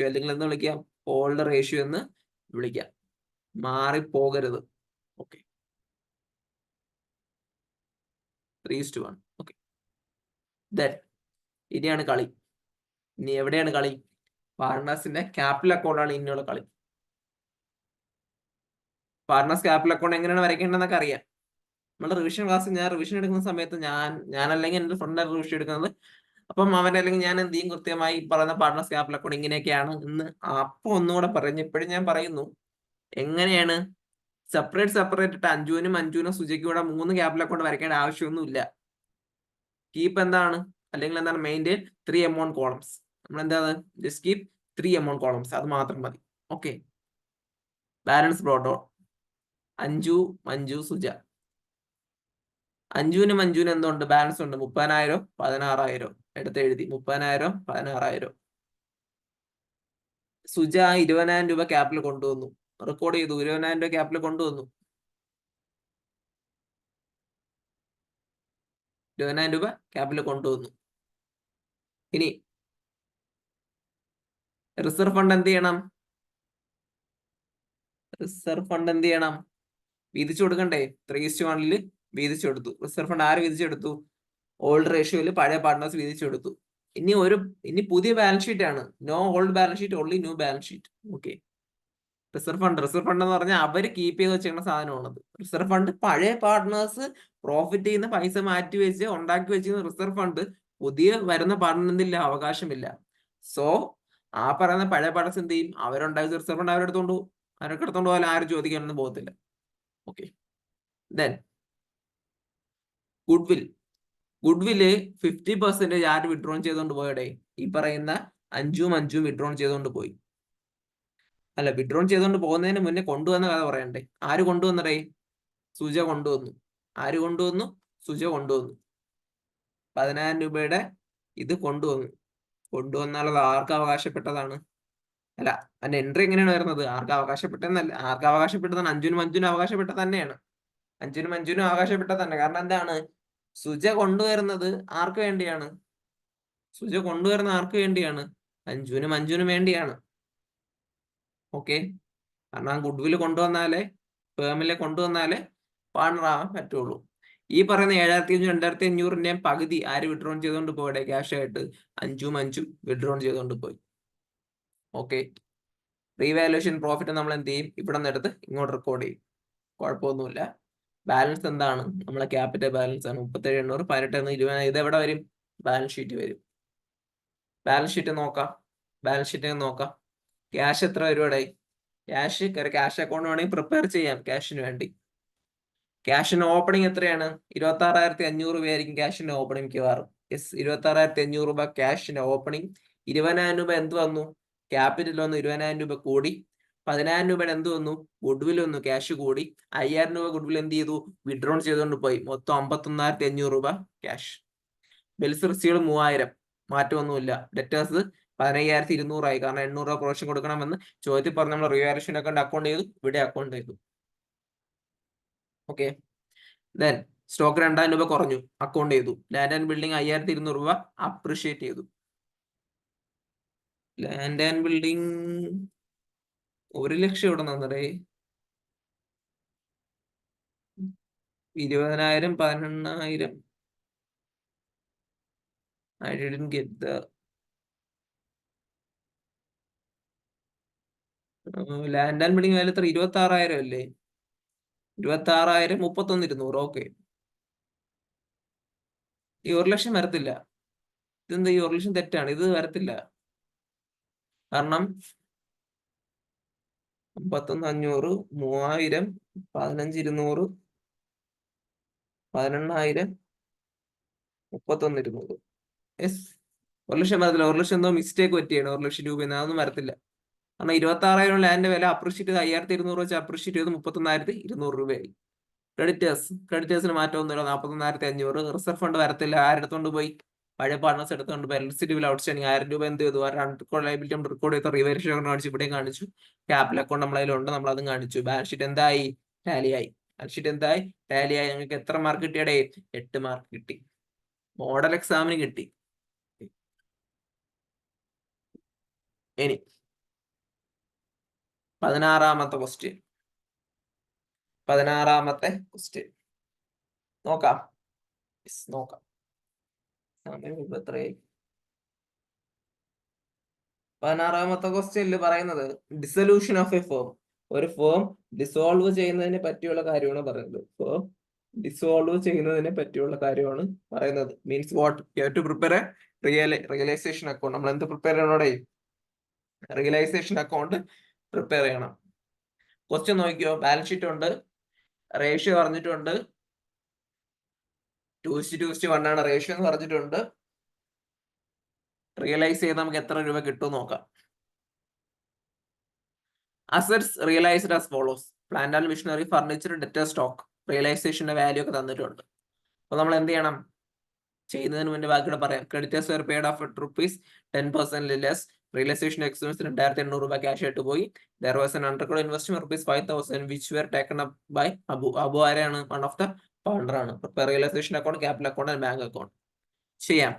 അല്ലെങ്കിൽ എന്ന് വിളിക്കാം? ഓൾഡ് റേഷ്യോ എന്ന് വിളിക്കാം. മാറിപ്പോകരുത്. ഓക്കെ. 3:1. ഓക്കെ. ഇനിയാണ് കളി. ഇനി എവിടെയാണ് കളി? പാർട്ണേഴ്സിന്റെ ക്യാപിറ്റൽ അക്കൗണ്ടാണ് ഇനിയുള്ള കളി. പാർട്ണേഴ്സ് ക്യാപിറ്റൽ അക്കൗണ്ട് എങ്ങനെയാണ് വരയ്ക്കേണ്ടതെന്നൊക്കെ അറിയാം. നമ്മുടെ റിവിഷൻ ക്ലാസ്സിൽ ഞാൻ റിവിഷൻ എടുക്കുന്ന സമയത്ത് ഞാനല്ലെങ്കിൽ എൻ്റെ ഫ്രണ്ടാണ് റിവിഷൻ എടുക്കുന്നത്. അപ്പം അവനല്ലെങ്കിൽ ഞാൻ എന്ത് ചെയ്യും? കൃത്യമായി പറയുന്ന പാർട്ണേഴ്സ് ക്യാപിറ്റൽ അക്കൗണ്ട് ഇങ്ങനെയൊക്കെയാണ് എന്ന് അപ്പൊ ഒന്നുകൂടെ പറഞ്ഞു. ഇപ്പോഴും ഞാൻ പറയുന്നു, എങ്ങനെയാണ് സെപ്പറേറ്റ് ഇട്ട് അഞ്ജുവിനും സുജയ്ക്കും കൂടെ 3 ക്യാപിറ്റൽ അക്കൗണ്ട് വരയ്ക്കേണ്ട ആവശ്യമൊന്നുമില്ല. കീപ്പ് എന്താണ്? അല്ലെങ്കിൽ എന്താണ്? Maintain 3 amount columns. നമ്മൾ എന്താണ്? ജസ്റ്റ് കീപ് 3 amount കോളംസ്, അത് മാത്രം മതി. Okay. Balance brought on Anju, Manju, Suja. അഞ്ജുവിനും മഞ്ജുവിനും എന്തുണ്ട്? ബാലൻസ് ഉണ്ട്. 30,000, 16,000 എടുത്ത് എഴുതി. 30,000, 16,000. സുജ 20,000 രൂപ ക്യാപിറ്റൽ കൊണ്ടുവന്നു, റെക്കോർഡ് ചെയ്തു. 20,000 രൂപ ക്യാപിറ്റൽ കൊണ്ടുവന്നു. 20,000 രൂപ ക്യാപിറ്റൽ കൊണ്ടുവന്നു. ഇനി റിസർവ് ഫണ്ട് എന്ത് ചെയ്യണം? വീതിച്ചു കൊടുക്കണ്ടേ? 3:1 വീതിച്ചു കൊടുത്തു. റിസർവ് ഫണ്ട് ആര് വീതിച്ചെടുത്തു? ഓൾഡ് റേഷ്യോയിൽ പഴയ പാർട്ട്നേഴ്സ് വീതിച്ചെടുത്തു. ഇനി പുതിയ ബാലൻസ് ഷീറ്റ് ആണ്. No old balance sheet, only new balance sheet. Okay. Reserve fund എന്ന് പറഞ്ഞാൽ അവര് കീപ്പ് ചെയ്ത് വെച്ചിരിക്കുന്ന സാധനമാണത്. റിസർവ് ഫണ്ട് പഴയ പാർട്ട്നേഴ്സ് പ്രോഫിറ്റ് ചെയ്യുന്ന പൈസ മാറ്റി വെച്ച് ഉണ്ടാക്കി വെച്ചിരുന്ന റിസർവ് ഫണ്ട് പുതിയ വരുന്ന പാർട്ട്നറിന് അവകാശമില്ല. സോ ആ പറയുന്ന പഴയ പാർട്ട്നേഴ്സ് എന്ത് ചെയ്യും? അവരുണ്ടാക്കി റിസർവ് ഫണ്ട് അവരെടുത്തോണ്ട് പോകും. അവരൊക്കെ എടുത്തോണ്ട് പോയാൽ ആരും ചോദിക്കാനൊന്നും പോകത്തില്ല. ഓക്കെ. ദെൻ ഗുഡ്വിൽ ഗുഡ്വില് 50% ആര് വിഡ്രോൺ ചെയ്തുകൊണ്ട് പോയടെ? ഈ പറയുന്ന അഞ്ചും വിഡ്രോൺ ചെയ്തുകൊണ്ട് പോയി. അല്ല, വിഡ്രോൺ ചെയ്തുകൊണ്ട് പോകുന്നതിന് മുന്നേ കൊണ്ടുവന്ന കഥ പറയണ്ടേ? ആര് കൊണ്ടുവന്നടേ? സുജ കൊണ്ടുവന്നു. ആര് കൊണ്ടുവന്നു? സുജ കൊണ്ടുവന്നു. 10,000 രൂപയുടെ ഇത് കൊണ്ടുവന്നാലത് ആർക്ക് അവകാശപ്പെട്ടതാണ്? അല്ല, അതിന്റെ എൻട്രി എങ്ങനെയാണ് വരുന്നത്? ആർക്ക് അവകാശപ്പെട്ടെന്നല്ല, ആർക്ക് അവകാശപ്പെട്ടതാണ്? അഞ്ജുനും അവകാശപ്പെട്ടത് തന്നെയാണ്. അഞ്ജുനും അവകാശപ്പെട്ടത് തന്നെ. കാരണം എന്താണ്? സുജ കൊണ്ടുവരുന്നത് ആർക്ക് വേണ്ടിയാണ്? സുജ കൊണ്ടുവരുന്ന ആർക്ക് വേണ്ടിയാണ്? അഞ്ജുനും വേണ്ടിയാണ്. ഓക്കെ, കാരണം ഗുഡ്വില് കൊണ്ടുവന്നാലേ, ഫേമിലെ കൊണ്ടുവന്നാലേ പാർട്ണർ ആവാൻ പറ്റുള്ളൂ. ഈ പറയുന്ന 7,500 2,500 പകുതി ആര് വിഡ്രോൺ ചെയ്തുകൊണ്ട് പോയടെ? ക്യാഷ് ആയിട്ട് അഞ്ചും വിഡ്രോൺ ചെയ്തുകൊണ്ട് പോയി. ഓക്കെ, റീവാലുവേഷൻ പ്രോഫിറ്റ് നമ്മൾ എന്ത് ചെയ്യും? ഇവിടെ നിന്ന് എടുത്ത് ഇങ്ങോട്ട് റെക്കോർഡ് ചെയ്യും. കുഴപ്പമൊന്നുമില്ല. ബാലൻസ് എന്താണ്? നമ്മളെ ക്യാപിറ്റൽ ബാലൻസ് ആണ് 37,800. 18 20. ഇത് എവിടെ വരും? ബാലൻസ് ഷീറ്റ് വരും. ബാലൻസ് ഷീറ്റ് നോക്കാം. ക്യാഷ് എത്ര വരുവാടെ? ക്യാഷ് അക്കൗണ്ട് വേണമെങ്കിൽ പ്രിപ്പയർ ചെയ്യാം ക്യാഷിന് വേണ്ടി. ക്യാഷിന് ഓപ്പണിംഗ് എത്രയാണ്? 26,500 രൂപയായിരിക്കും ക്യാഷിന്റെ ഓപ്പണിംഗ് മിക്കവാറും. യെസ്, 26,500 രൂപ ക്യാഷിന്റെ ഓപ്പണിംഗ്. 20,000 രൂപ എന്ത് വന്നു? ക്യാപിറ്റൽ വന്നു 20,000 രൂപ കൂടി. 10,000 രൂപയുടെ എന്ത് വന്നു? ഗുഡ്വിൽ വന്നു, ക്യാഷ് കൂടി. 5,000 രൂപ ഗുഡ്വിൽ എന്ത് ചെയ്തു? വിഡ്രോൺ ചെയ്തുകൊണ്ട് പോയി. മൊത്തം 51,500 രൂപ ക്യാഷ്. ബിൽസ് റിസീവ്ഡ് 3,000, മാറ്റമൊന്നുമില്ല. ഡെറ്റേഴ്സ് 15,200 ആയി, കാരണം 800 രൂപ പ്രൊവിഷൻ കൊടുക്കണമെന്ന് ചോദ്യത്തിൽ പറഞ്ഞ് നമ്മൾ റിവാലുവേഷൻ അക്കൗണ്ട് ചെയ്തു, ഇവിടെ അക്കൗണ്ട് ചെയ്തു. ഓക്കെ, ദെൻ സ്റ്റോക്ക് 2,000 രൂപ കുറഞ്ഞു, അക്കൗണ്ട് ചെയ്തു. ലാൻഡ് ആൻഡ് ബിൽഡിംഗ് 5,200 രൂപ അപ്രിഷിയേറ്റ് ചെയ്തു. ലാൻഡ് ആൻഡ് ബിൽഡിംഗ് 1,00,000 ഇവിടെ നിന്നടേ. 20,000, 18,000. I didn't get the land and building value എത്ര? 26,000 അല്ലേ? 26,000, 31,200. ഓക്കെ, ഈ 1,00,000 വരത്തില്ല. ഇതെന്താ ഈ 1,00,000 തെറ്റാണ്? ഇത് വരത്തില്ല. കാരണം 51,500, 3,000, 15,200, 18,000, 31,200. യെസ്, 1,00,000 വരത്തില്ല. 1,00,000 എന്തോ മിസ്റ്റേക്ക് പറ്റിയാണ്. 1,00,000 രൂപ അതൊന്നും വരത്തില്ല. കാരണം 26,000 ലാൻഡ് വില അപ്രിഷിയേറ്റ് ചെയ്ത് 5,200 വെച്ച് അപ്രിഷിയേറ്റ് ചെയ്ത് 31,200 രൂപയായി. ക്രെഡിറ്റേഴ്സിന് മാറ്റമൊന്നുമില്ല, 41,500. റിസർവ് ഫണ്ട് വരത്തില്ല. ആരെടുത്തോണ്ട് പോയി? പഴയ പാർട്ണേഴ്സ് എടുത്തോണ്ട് പോയി. എൽസിഡി ബിൽ ഔട്ട്സ്റ്റാൻഡിംഗ് 1,000 രൂപ എന്ത് ചെയ്തു? ലൈബിലിറ്റി റെക്കോർഡ് ചെയ്ത റിവേഴ്സ് കാണിച്ചു, ഇവിടെയും കാണിച്ചു. ക്യാപിറ്റൽ അക്കൗണ്ട് നമ്മളതിലുണ്ട്, നമ്മളതും കാണിച്ചു. ബാലൻസ് ഷീറ്റ് എന്തായി? ടാലിയായി. ബാലൻസ് ഷീറ്റ് എന്തായി? ടാലിയായി. ഞങ്ങൾക്ക് എത്ര മാർക്ക് കിട്ടിയടേ? 8 മാർക്ക് കിട്ടി. മോഡൽ എക്സാമിന് കിട്ടി. ഇനി 16-ാമത്തെ ക്വസ്റ്റ്യൻ. 16-ാമത്തെ ക്വസ്റ്റ്യൻ നോക്കാം. സമയം ഇപ്പൊ എത്രയായി? 16-ാമത്തെ ക്വസ്റ്റ്യനിൽ പറയുന്നത് ഡിസൊല്യൂഷൻ ഓഫ് എ ഫേം. ഒരു ഫേം ഡിസോൾവ് ചെയ്യുന്നതിനെ പറ്റിയുള്ള കാര്യമാണ് പറയുന്നത്. ഫേം ഡിസോൾവ് ചെയ്യുന്നതിനെ പറ്റിയുള്ള കാര്യമാണ് പറയുന്നത്. Means what? You have to prepare a realisation account. നമ്മൾ എന്ത് പ്രിപ്പയർ ചെയ്യണോടെ? റിയലൈസേഷൻ അക്കൗണ്ട് പ്രിപ്പയർ ചെയ്യണം. ക്വസ്റ്റ്യൻ നോക്കിയോ. ബാലൻസ് ഷീറ്റ് ഉണ്ട്, റേഷ്യോ പറഞ്ഞിട്ടുണ്ട്, 2:1 ആണ് റേഷ്യോ എന്ന് പറഞ്ഞിട്ടുണ്ട്. റിയലൈസ് ചെയ്ത് നമുക്ക് എത്ര രൂപ കിട്ടും നോക്കാം. Assets realised as follows. Plant and machinery, furniture, debtor, stock. റിയലൈസേഷന്റെ വാല്യൂ ഒക്കെ തന്നിട്ടുണ്ട്. അപ്പൊ നമ്മൾ എന്ത് ചെയ്യണം? ചെയ്യുന്നതിന് മുന്നേ ബാക്കിയുടെ പറയാം. Creditors were paid off $10% less. Realisation expense 2,800 രൂപ ക്യാഷ് ആയിട്ട് പോയി. There was an undercover investment ₹5,000 which were taken up by Abu. Abu ആരെയാണ്? വൺ ഓഫ് ദ ഫൗണ്ടർ ആണ്. Realisation account, capital account and bank account ചെയ്യാം.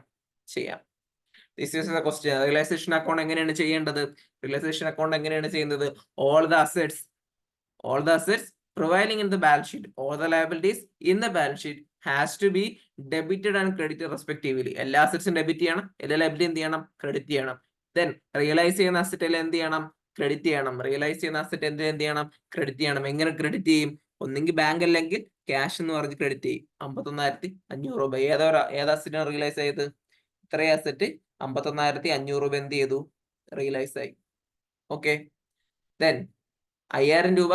This is the question. Realisation account എങ്ങനെയാണ് ചെയ്യേണ്ടത്? Realisation account എങ്ങനെയാണ് ചെയ്യുന്നത്? All the assets prevailing in the balance sheet, all the liabilities in the balance sheet has to be debited and credited respectively. എല്ലാ അസറ്റ്സും debit ചെയ്യണം, എല്ലാ liability എന്ത് ചെയ്യണം? Credit ചെയ്യണം. Then റിയലൈസ് ചെയ്യുന്ന അസറ്റ് എല്ലാം എന്ത് ചെയ്യണം? ക്രെഡിറ്റ് ചെയ്യണം. റിയലൈസ് ചെയ്യുന്ന അസറ്റ് എന്ത് ചെയ്യണം? ക്രെഡിറ്റ് ചെയ്യണം. എങ്ങനെ ക്രെഡിറ്റ് ചെയ്യും? ഒന്നെങ്കിൽ ബാങ്ക് അല്ലെങ്കിൽ ക്യാഷ് എന്ന് പറഞ്ഞ് ക്രെഡിറ്റ് ചെയ്യും. 51,500 രൂപ ഏതാ അസറ്റാണ് റിയലൈസ് ചെയ്ത്? ഇത്രയും അസറ്റ് 51,500 രൂപ എന്ത് ചെയ്തു? റിയലൈസ് ആയി. ഓക്കെ, ദെൻ 5,000 രൂപ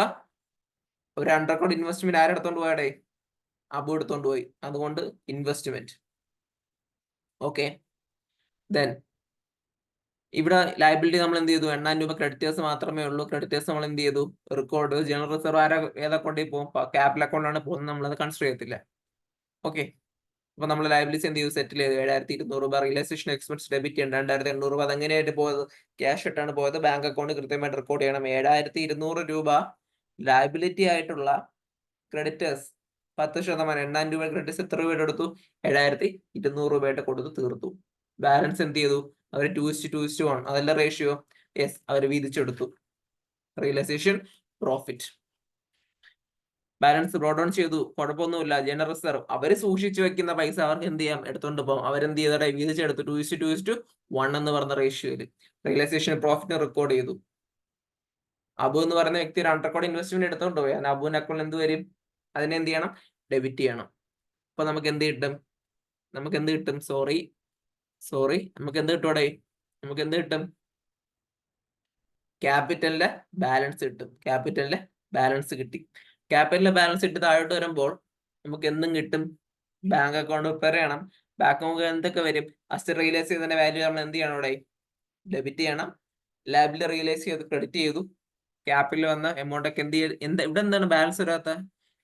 ഒരു അണ്ടർകോഡ് ഇൻവെസ്റ്റ്മെന്റ് ആരെടുത്തോണ്ട് പോയടേ? അബു എടുത്തോണ്ട് പോയി. അതുകൊണ്ട് ഇൻവെസ്റ്റ്മെന്റ്. ഓക്കെ, ദെൻ ഇവിടെ ലയബിലിറ്റി നമ്മൾ എന്ത് ചെയ്തു? 8,000 രൂപ ക്രെഡിറ്റേഴ്സ് മാത്രമേ ഉള്ളൂ. ക്രെഡിറ്റേഴ്സ് നമ്മൾ എന്ത് ചെയ്തു? റെക്കോർഡ്. ജനറൽ റിസർവ് ഏത് അക്കൗണ്ടിൽ പോകും? ക്യാപിറ്റൽ അക്കൗണ്ടാണ് പോകുന്നത്, നമ്മളത് കൺസിഡർ ചെയ്യത്തില്ല. ഓക്കെ, അപ്പൊ നമ്മൾ ലയബിലിറ്റി എന്ത് ചെയ്തു? സെറ്റിൽ ചെയ്തു. 7,200 രൂപ റിയലൈസേഷൻ എക്സ്പെൻസ് ഡെബിറ്റ് ചെയ്യണം. 2,800 രൂപ അതെങ്ങനെയായിട്ട് പോയത്? ക്യാഷ് ഇട്ടാണ് പോയത്. ബാങ്ക് അക്കൗണ്ട് കൃത്യമായിട്ട് റെക്കോർഡ് ചെയ്യണം. 7,200 രൂപ ലയബിലിറ്റി ആയിട്ടുള്ള ക്രെഡിറ്റേഴ്സ് 10%. 8,000 രൂപ ക്രെഡിറ്റേഴ്സ് എത്ര രൂപയുടെ എടുത്തു? 7,200 രൂപയായിട്ട് കൊടുത്തു തീർത്തു. ബാലൻസ് എന്ത് ചെയ്തു? അവർ 2:1 അതല്ല റേഷ്യോ? യെസ്, അവർ വീതിച്ചെടുത്തു. Realisation profit balance brought down ചെയ്തു, കുഴപ്പമൊന്നുമില്ല. ജനറൽ റിസർവ് അവര് സൂക്ഷിച്ചു വെക്കുന്ന പൈസ അവർക്ക് എന്ത് ചെയ്യാം? എടുത്തോണ്ട് പോകാം. അവരെന്ത് ചെയ്തോടെ? വീതിച്ചെടുത്തു. 2:1 എന്ന് പറഞ്ഞ റേഷ്യോയില് റിയലൈസേഷൻ പ്രോഫിറ്റ് റെക്കോർഡ് ചെയ്തു. അബു എന്ന് പറയുന്ന വ്യക്തി ഒരു അണ്ടർകോഡ് ഇൻവെസ്റ്റ്മെന്റ് എടുത്തോണ്ട് പോയി. അബുവിന്റെ അക്കൗണ്ട് എന്ത് വരും? അതിനെ എന്ത് ചെയ്യണം? ഡെബിറ്റ് ചെയ്യണം. അപ്പൊ നമുക്ക് എന്ത് കിട്ടും? സോറി നമുക്ക് എന്ത് കിട്ടൂടെ? നമുക്ക് എന്ത് കിട്ടും? ക്യാപിറ്റലിലെ ബാലൻസ് കിട്ടും. ക്യാപിറ്റലിലെ ബാലൻസ് കിട്ടി. ക്യാപിറ്റലിലെ ബാലൻസ് ഇട്ട് താഴോട്ട് വരുമ്പോൾ നമുക്ക് എന്തും കിട്ടും? ബാങ്ക് അക്കൗണ്ട് പ്രിപ്പയർ ചെയ്യണം. ബാങ്ക് അക്കൗണ്ട് എന്തൊക്കെ വരും? അസറ്റ് റിയലൈസ് ചെയ്തതിന്റെ വാല്യൂ നമ്മൾ എന്ത് ചെയ്യണം? ഇവിടെ ഡെബിറ്റ് ചെയ്യണം. ലയബിലിറ്റി റിയലൈസ് ചെയ്ത് ക്രെഡിറ്റ് ചെയ്തു. ക്യാപിറ്റൽ വന്ന എമൗണ്ട് ഒക്കെ ഇവിടെ എന്താണ് ബാലൻസ് വരാത്ത?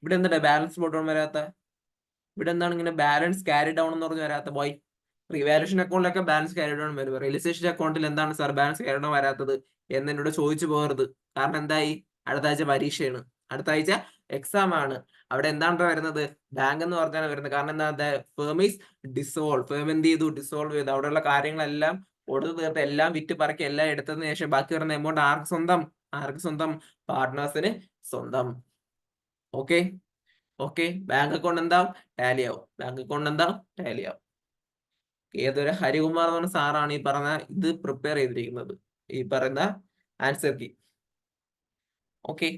ഇവിടെ എന്താണ് ബാലൻസ് ബ്രോട്ട് ഡൗൺ വരാത്ത? ഇവിടെ എന്താണ് ഇങ്ങനെ ബാലൻസ് ക്യാരി ഡൗൺ എന്ന് പറഞ്ഞ് വരാത്ത? ബോയ്, റിവാലുവേഷൻ അക്കൗണ്ടിലൊക്കെ ബാലൻസ് ക്യാരി ഡൗൺ വരും. റിയലൈസേഷൻ അക്കൗണ്ടിൽ എന്താണ് സാർ ബാലൻസ് ക്യാരി ഡൗൺ വരാത്തത് എന്ന് എന്നോട് ചോദിച്ചു പോകരുത്. കാരണം എന്തായി? അടുത്ത ആഴ്ച പരീക്ഷയാണ്, അടുത്ത ആഴ്ച എക്സാം ആണ്. അവിടെ എന്താണ് വരുന്നത്? ബാങ്ക് എന്ന് പറഞ്ഞാണ് വരുന്നത്. കാരണം എന്താ? Firm is dissolve. ഫേം എന്ത് ചെയ്തു? ഡിസോൾവ് ചെയ്തു. അവിടെയുള്ള കാര്യങ്ങളെല്ലാം കൊടുത്തു തീർത്ത്, എല്ലാം വിറ്റ് പറക്കി എല്ലാം എടുത്തതിന് ശേഷം ബാക്കി വരുന്ന എമൗണ്ട് ആർക്ക് സ്വന്തം? പാർട്ട്നേഴ്സിന് സ്വന്തം. ഓക്കെ, ബാങ്ക് അക്കൗണ്ട് എന്താവും? ടാലി ആവും. ഏതൊരു ഹരികുമാർ എന്ന് പറഞ്ഞ സാറാണ് ഈ പറഞ്ഞ ഇത് പ്രിപ്പയർ ചെയ്തിരിക്കുന്നത്, ഈ പറയുന്ന ആൻസർ കീ. ഓക്കെ,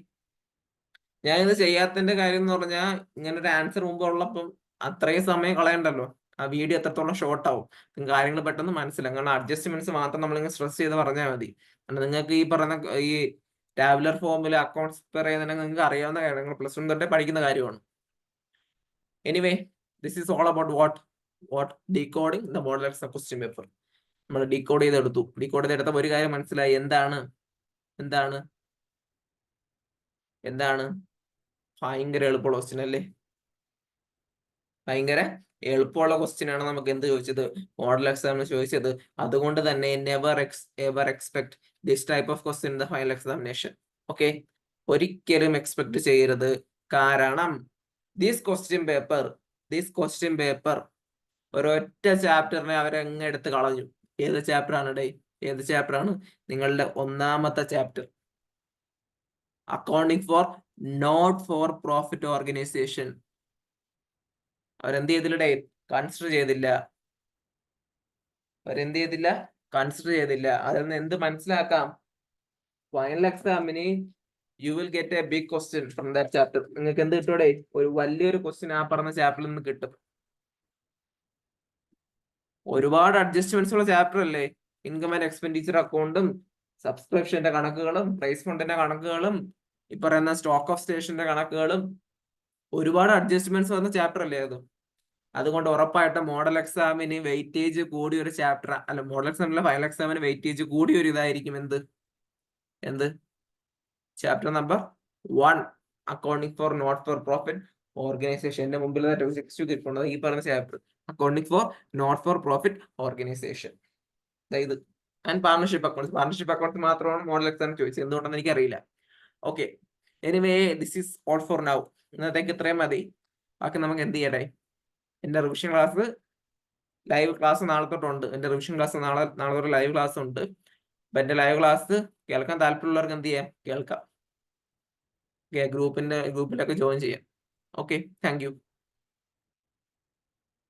ഞാനിത് ചെയ്യാത്തതിന്റെ കാര്യം എന്ന് പറഞ്ഞാൽ ഇങ്ങനെ ഒരു ആൻസർ മുമ്പ് ഉള്ളപ്പം അത്രയും സമയം കളയണ്ടല്ലോ. ആ വീഡിയോ എത്രത്തോളം ഷോർട്ട് ആവും, കാര്യങ്ങൾ പെട്ടെന്ന് മനസ്സിലാവും. കാരണം അഡ്ജസ്റ്റ്മെന്റ്സ് മാത്രം നമ്മളിങ്ങനെ സ്ട്രെസ് ചെയ്ത് പറഞ്ഞാൽ മതി. കാരണം നിങ്ങൾക്ക് ഈ പറഞ്ഞ ഈ ടാബുലർ ഫോമിൽ അക്കൗണ്ട്സ് പ്രിപ്പയർ ചെയ്യുന്നതിന് നിങ്ങൾക്ക് അറിയാവുന്ന കാര്യങ്ങൾ +1 തൊട്ടേ പഠിക്കുന്ന കാര്യമാണ്. Anyway, this is all about what decoding the model exam question paper. നമ്മൾ ഡീകോഡ് ചെയ്തെടുത്തപ്പോൾ ഒരു കാര്യം മനസ്സിലായി. എന്താണ്? ഭയങ്കര എളുപ്പമുള്ള ക്വസ്റ്റ്യൻ അല്ലേ? ഭയങ്കര എളുപ്പമുള്ള ക്വസ്റ്റ്യൻ ആണ് നമുക്ക് എന്ത് ചോദിച്ചത്? മോഡൽ എക്സാമിന് ചോദിച്ചത്. അതുകൊണ്ട് തന്നെ ever expect this type of question in the final examination. Okay, ഒരിക്കലും എക്സ്പെക്ട് ചെയ്യരുത്. കാരണം ദിസ് ക്വസ്റ്റ്യൻ പേപ്പർ ഒരൊറ്റ ചാപ്റ്ററിനെ അവരങ്ങ് എടുത്ത് കളഞ്ഞു. ഏത് ചാപ്റ്റർ ആണ്? നിങ്ങളുടെ ഒന്നാമത്തെ chapter, accounting for not for profit organisation. അവരെന്ത് ചെയ്തില്ല? കൺസിഡർ ചെയ്തില്ല. അതിൽ നിന്ന് എന്ത് മനസ്സിലാക്കാം? ഫൈനൽ എക്സാമിന് you will get a big question from that chapter. നിങ്ങൾക്ക് എന്ത് കിട്ടൂടെ? ഒരു വലിയൊരു ക്വസ്റ്റ്യൻ ആ പറഞ്ഞ ചാപ്റ്ററിൽ നിന്ന് കിട്ടും. ഒരുപാട് അഡ്ജസ്റ്റ്മെന്റ്സ് ഉള്ള ചാപ്റ്റർ അല്ലേ? ഇൻകം ആൻഡ് എക്സ്പെൻഡിച്ചർ അക്കൗണ്ടും, സബ്സ്ക്രിപ്ഷന്റെ കണക്കുകളും, പ്രൈസ് ഫണ്ടിന്റെ കണക്കുകളും, ഈ പറയുന്ന സ്റ്റോക്ക് ഓഫ് സ്റ്റേഷന്റെ കണക്കുകളും, ഒരുപാട് അഡ്ജസ്റ്റ്മെന്റ്സ് വന്ന ചാപ്റ്റർ അല്ലേ അത്? അതുകൊണ്ട് ഉറപ്പായിട്ടും മോഡൽ എക്സാമിന് വെയിറ്റേജ് കൂടിയ ഒരു ചാപ്റ്റർ, അല്ല മോഡൽ എക്സാമിലെ ഫൈനൽ എക്സാമിന് വെയിറ്റേജ് കൂടിയ ഒരു ഇതായിരിക്കും എന്ത് chapter number 1, accounting for not for profit organisation. എന്റെ മുമ്പിൽ കിട്ടുന്നത് ഈ പറഞ്ഞ chapter, accounting for not for profit organisation. ഇത് ആൻഡ് പാർട്ണർഷിപ്പ് അക്കൗണ്ട്സ് മാത്രമാണ് മോഡൽ എക്സാം ചോദിച്ചത്. എന്തുകൊണ്ടെന്ന് എനിക്കറിയില്ല. Okay, anyway this is all for now. ഇന്നത്തേക്ക് ഇത്രയും മതി. ബാക്കി നമുക്ക് എന്ത് ചെയ്യട്ടെ? എന്റെ റിവിഷൻ ക്ലാസ്, ലൈവ് ക്ലാസ് നാളെ തൊട്ടുണ്ട്. എന്റെ റിവിഷൻ ക്ലാസ് നാളെ തൊട്ട് ലൈവ് ക്ലാസ് ഉണ്ട്. അപ്പൊ എന്റെ ലൈവ് ക്ലാസ് കേൾക്കാൻ താല്പര്യമുള്ളവർക്ക് എന്ത് ചെയ്യാം? കേൾക്കാം. ഗ്രൂപ്പിലൊക്കെ ജോയിൻ ചെയ്യാം. Okay, thank you.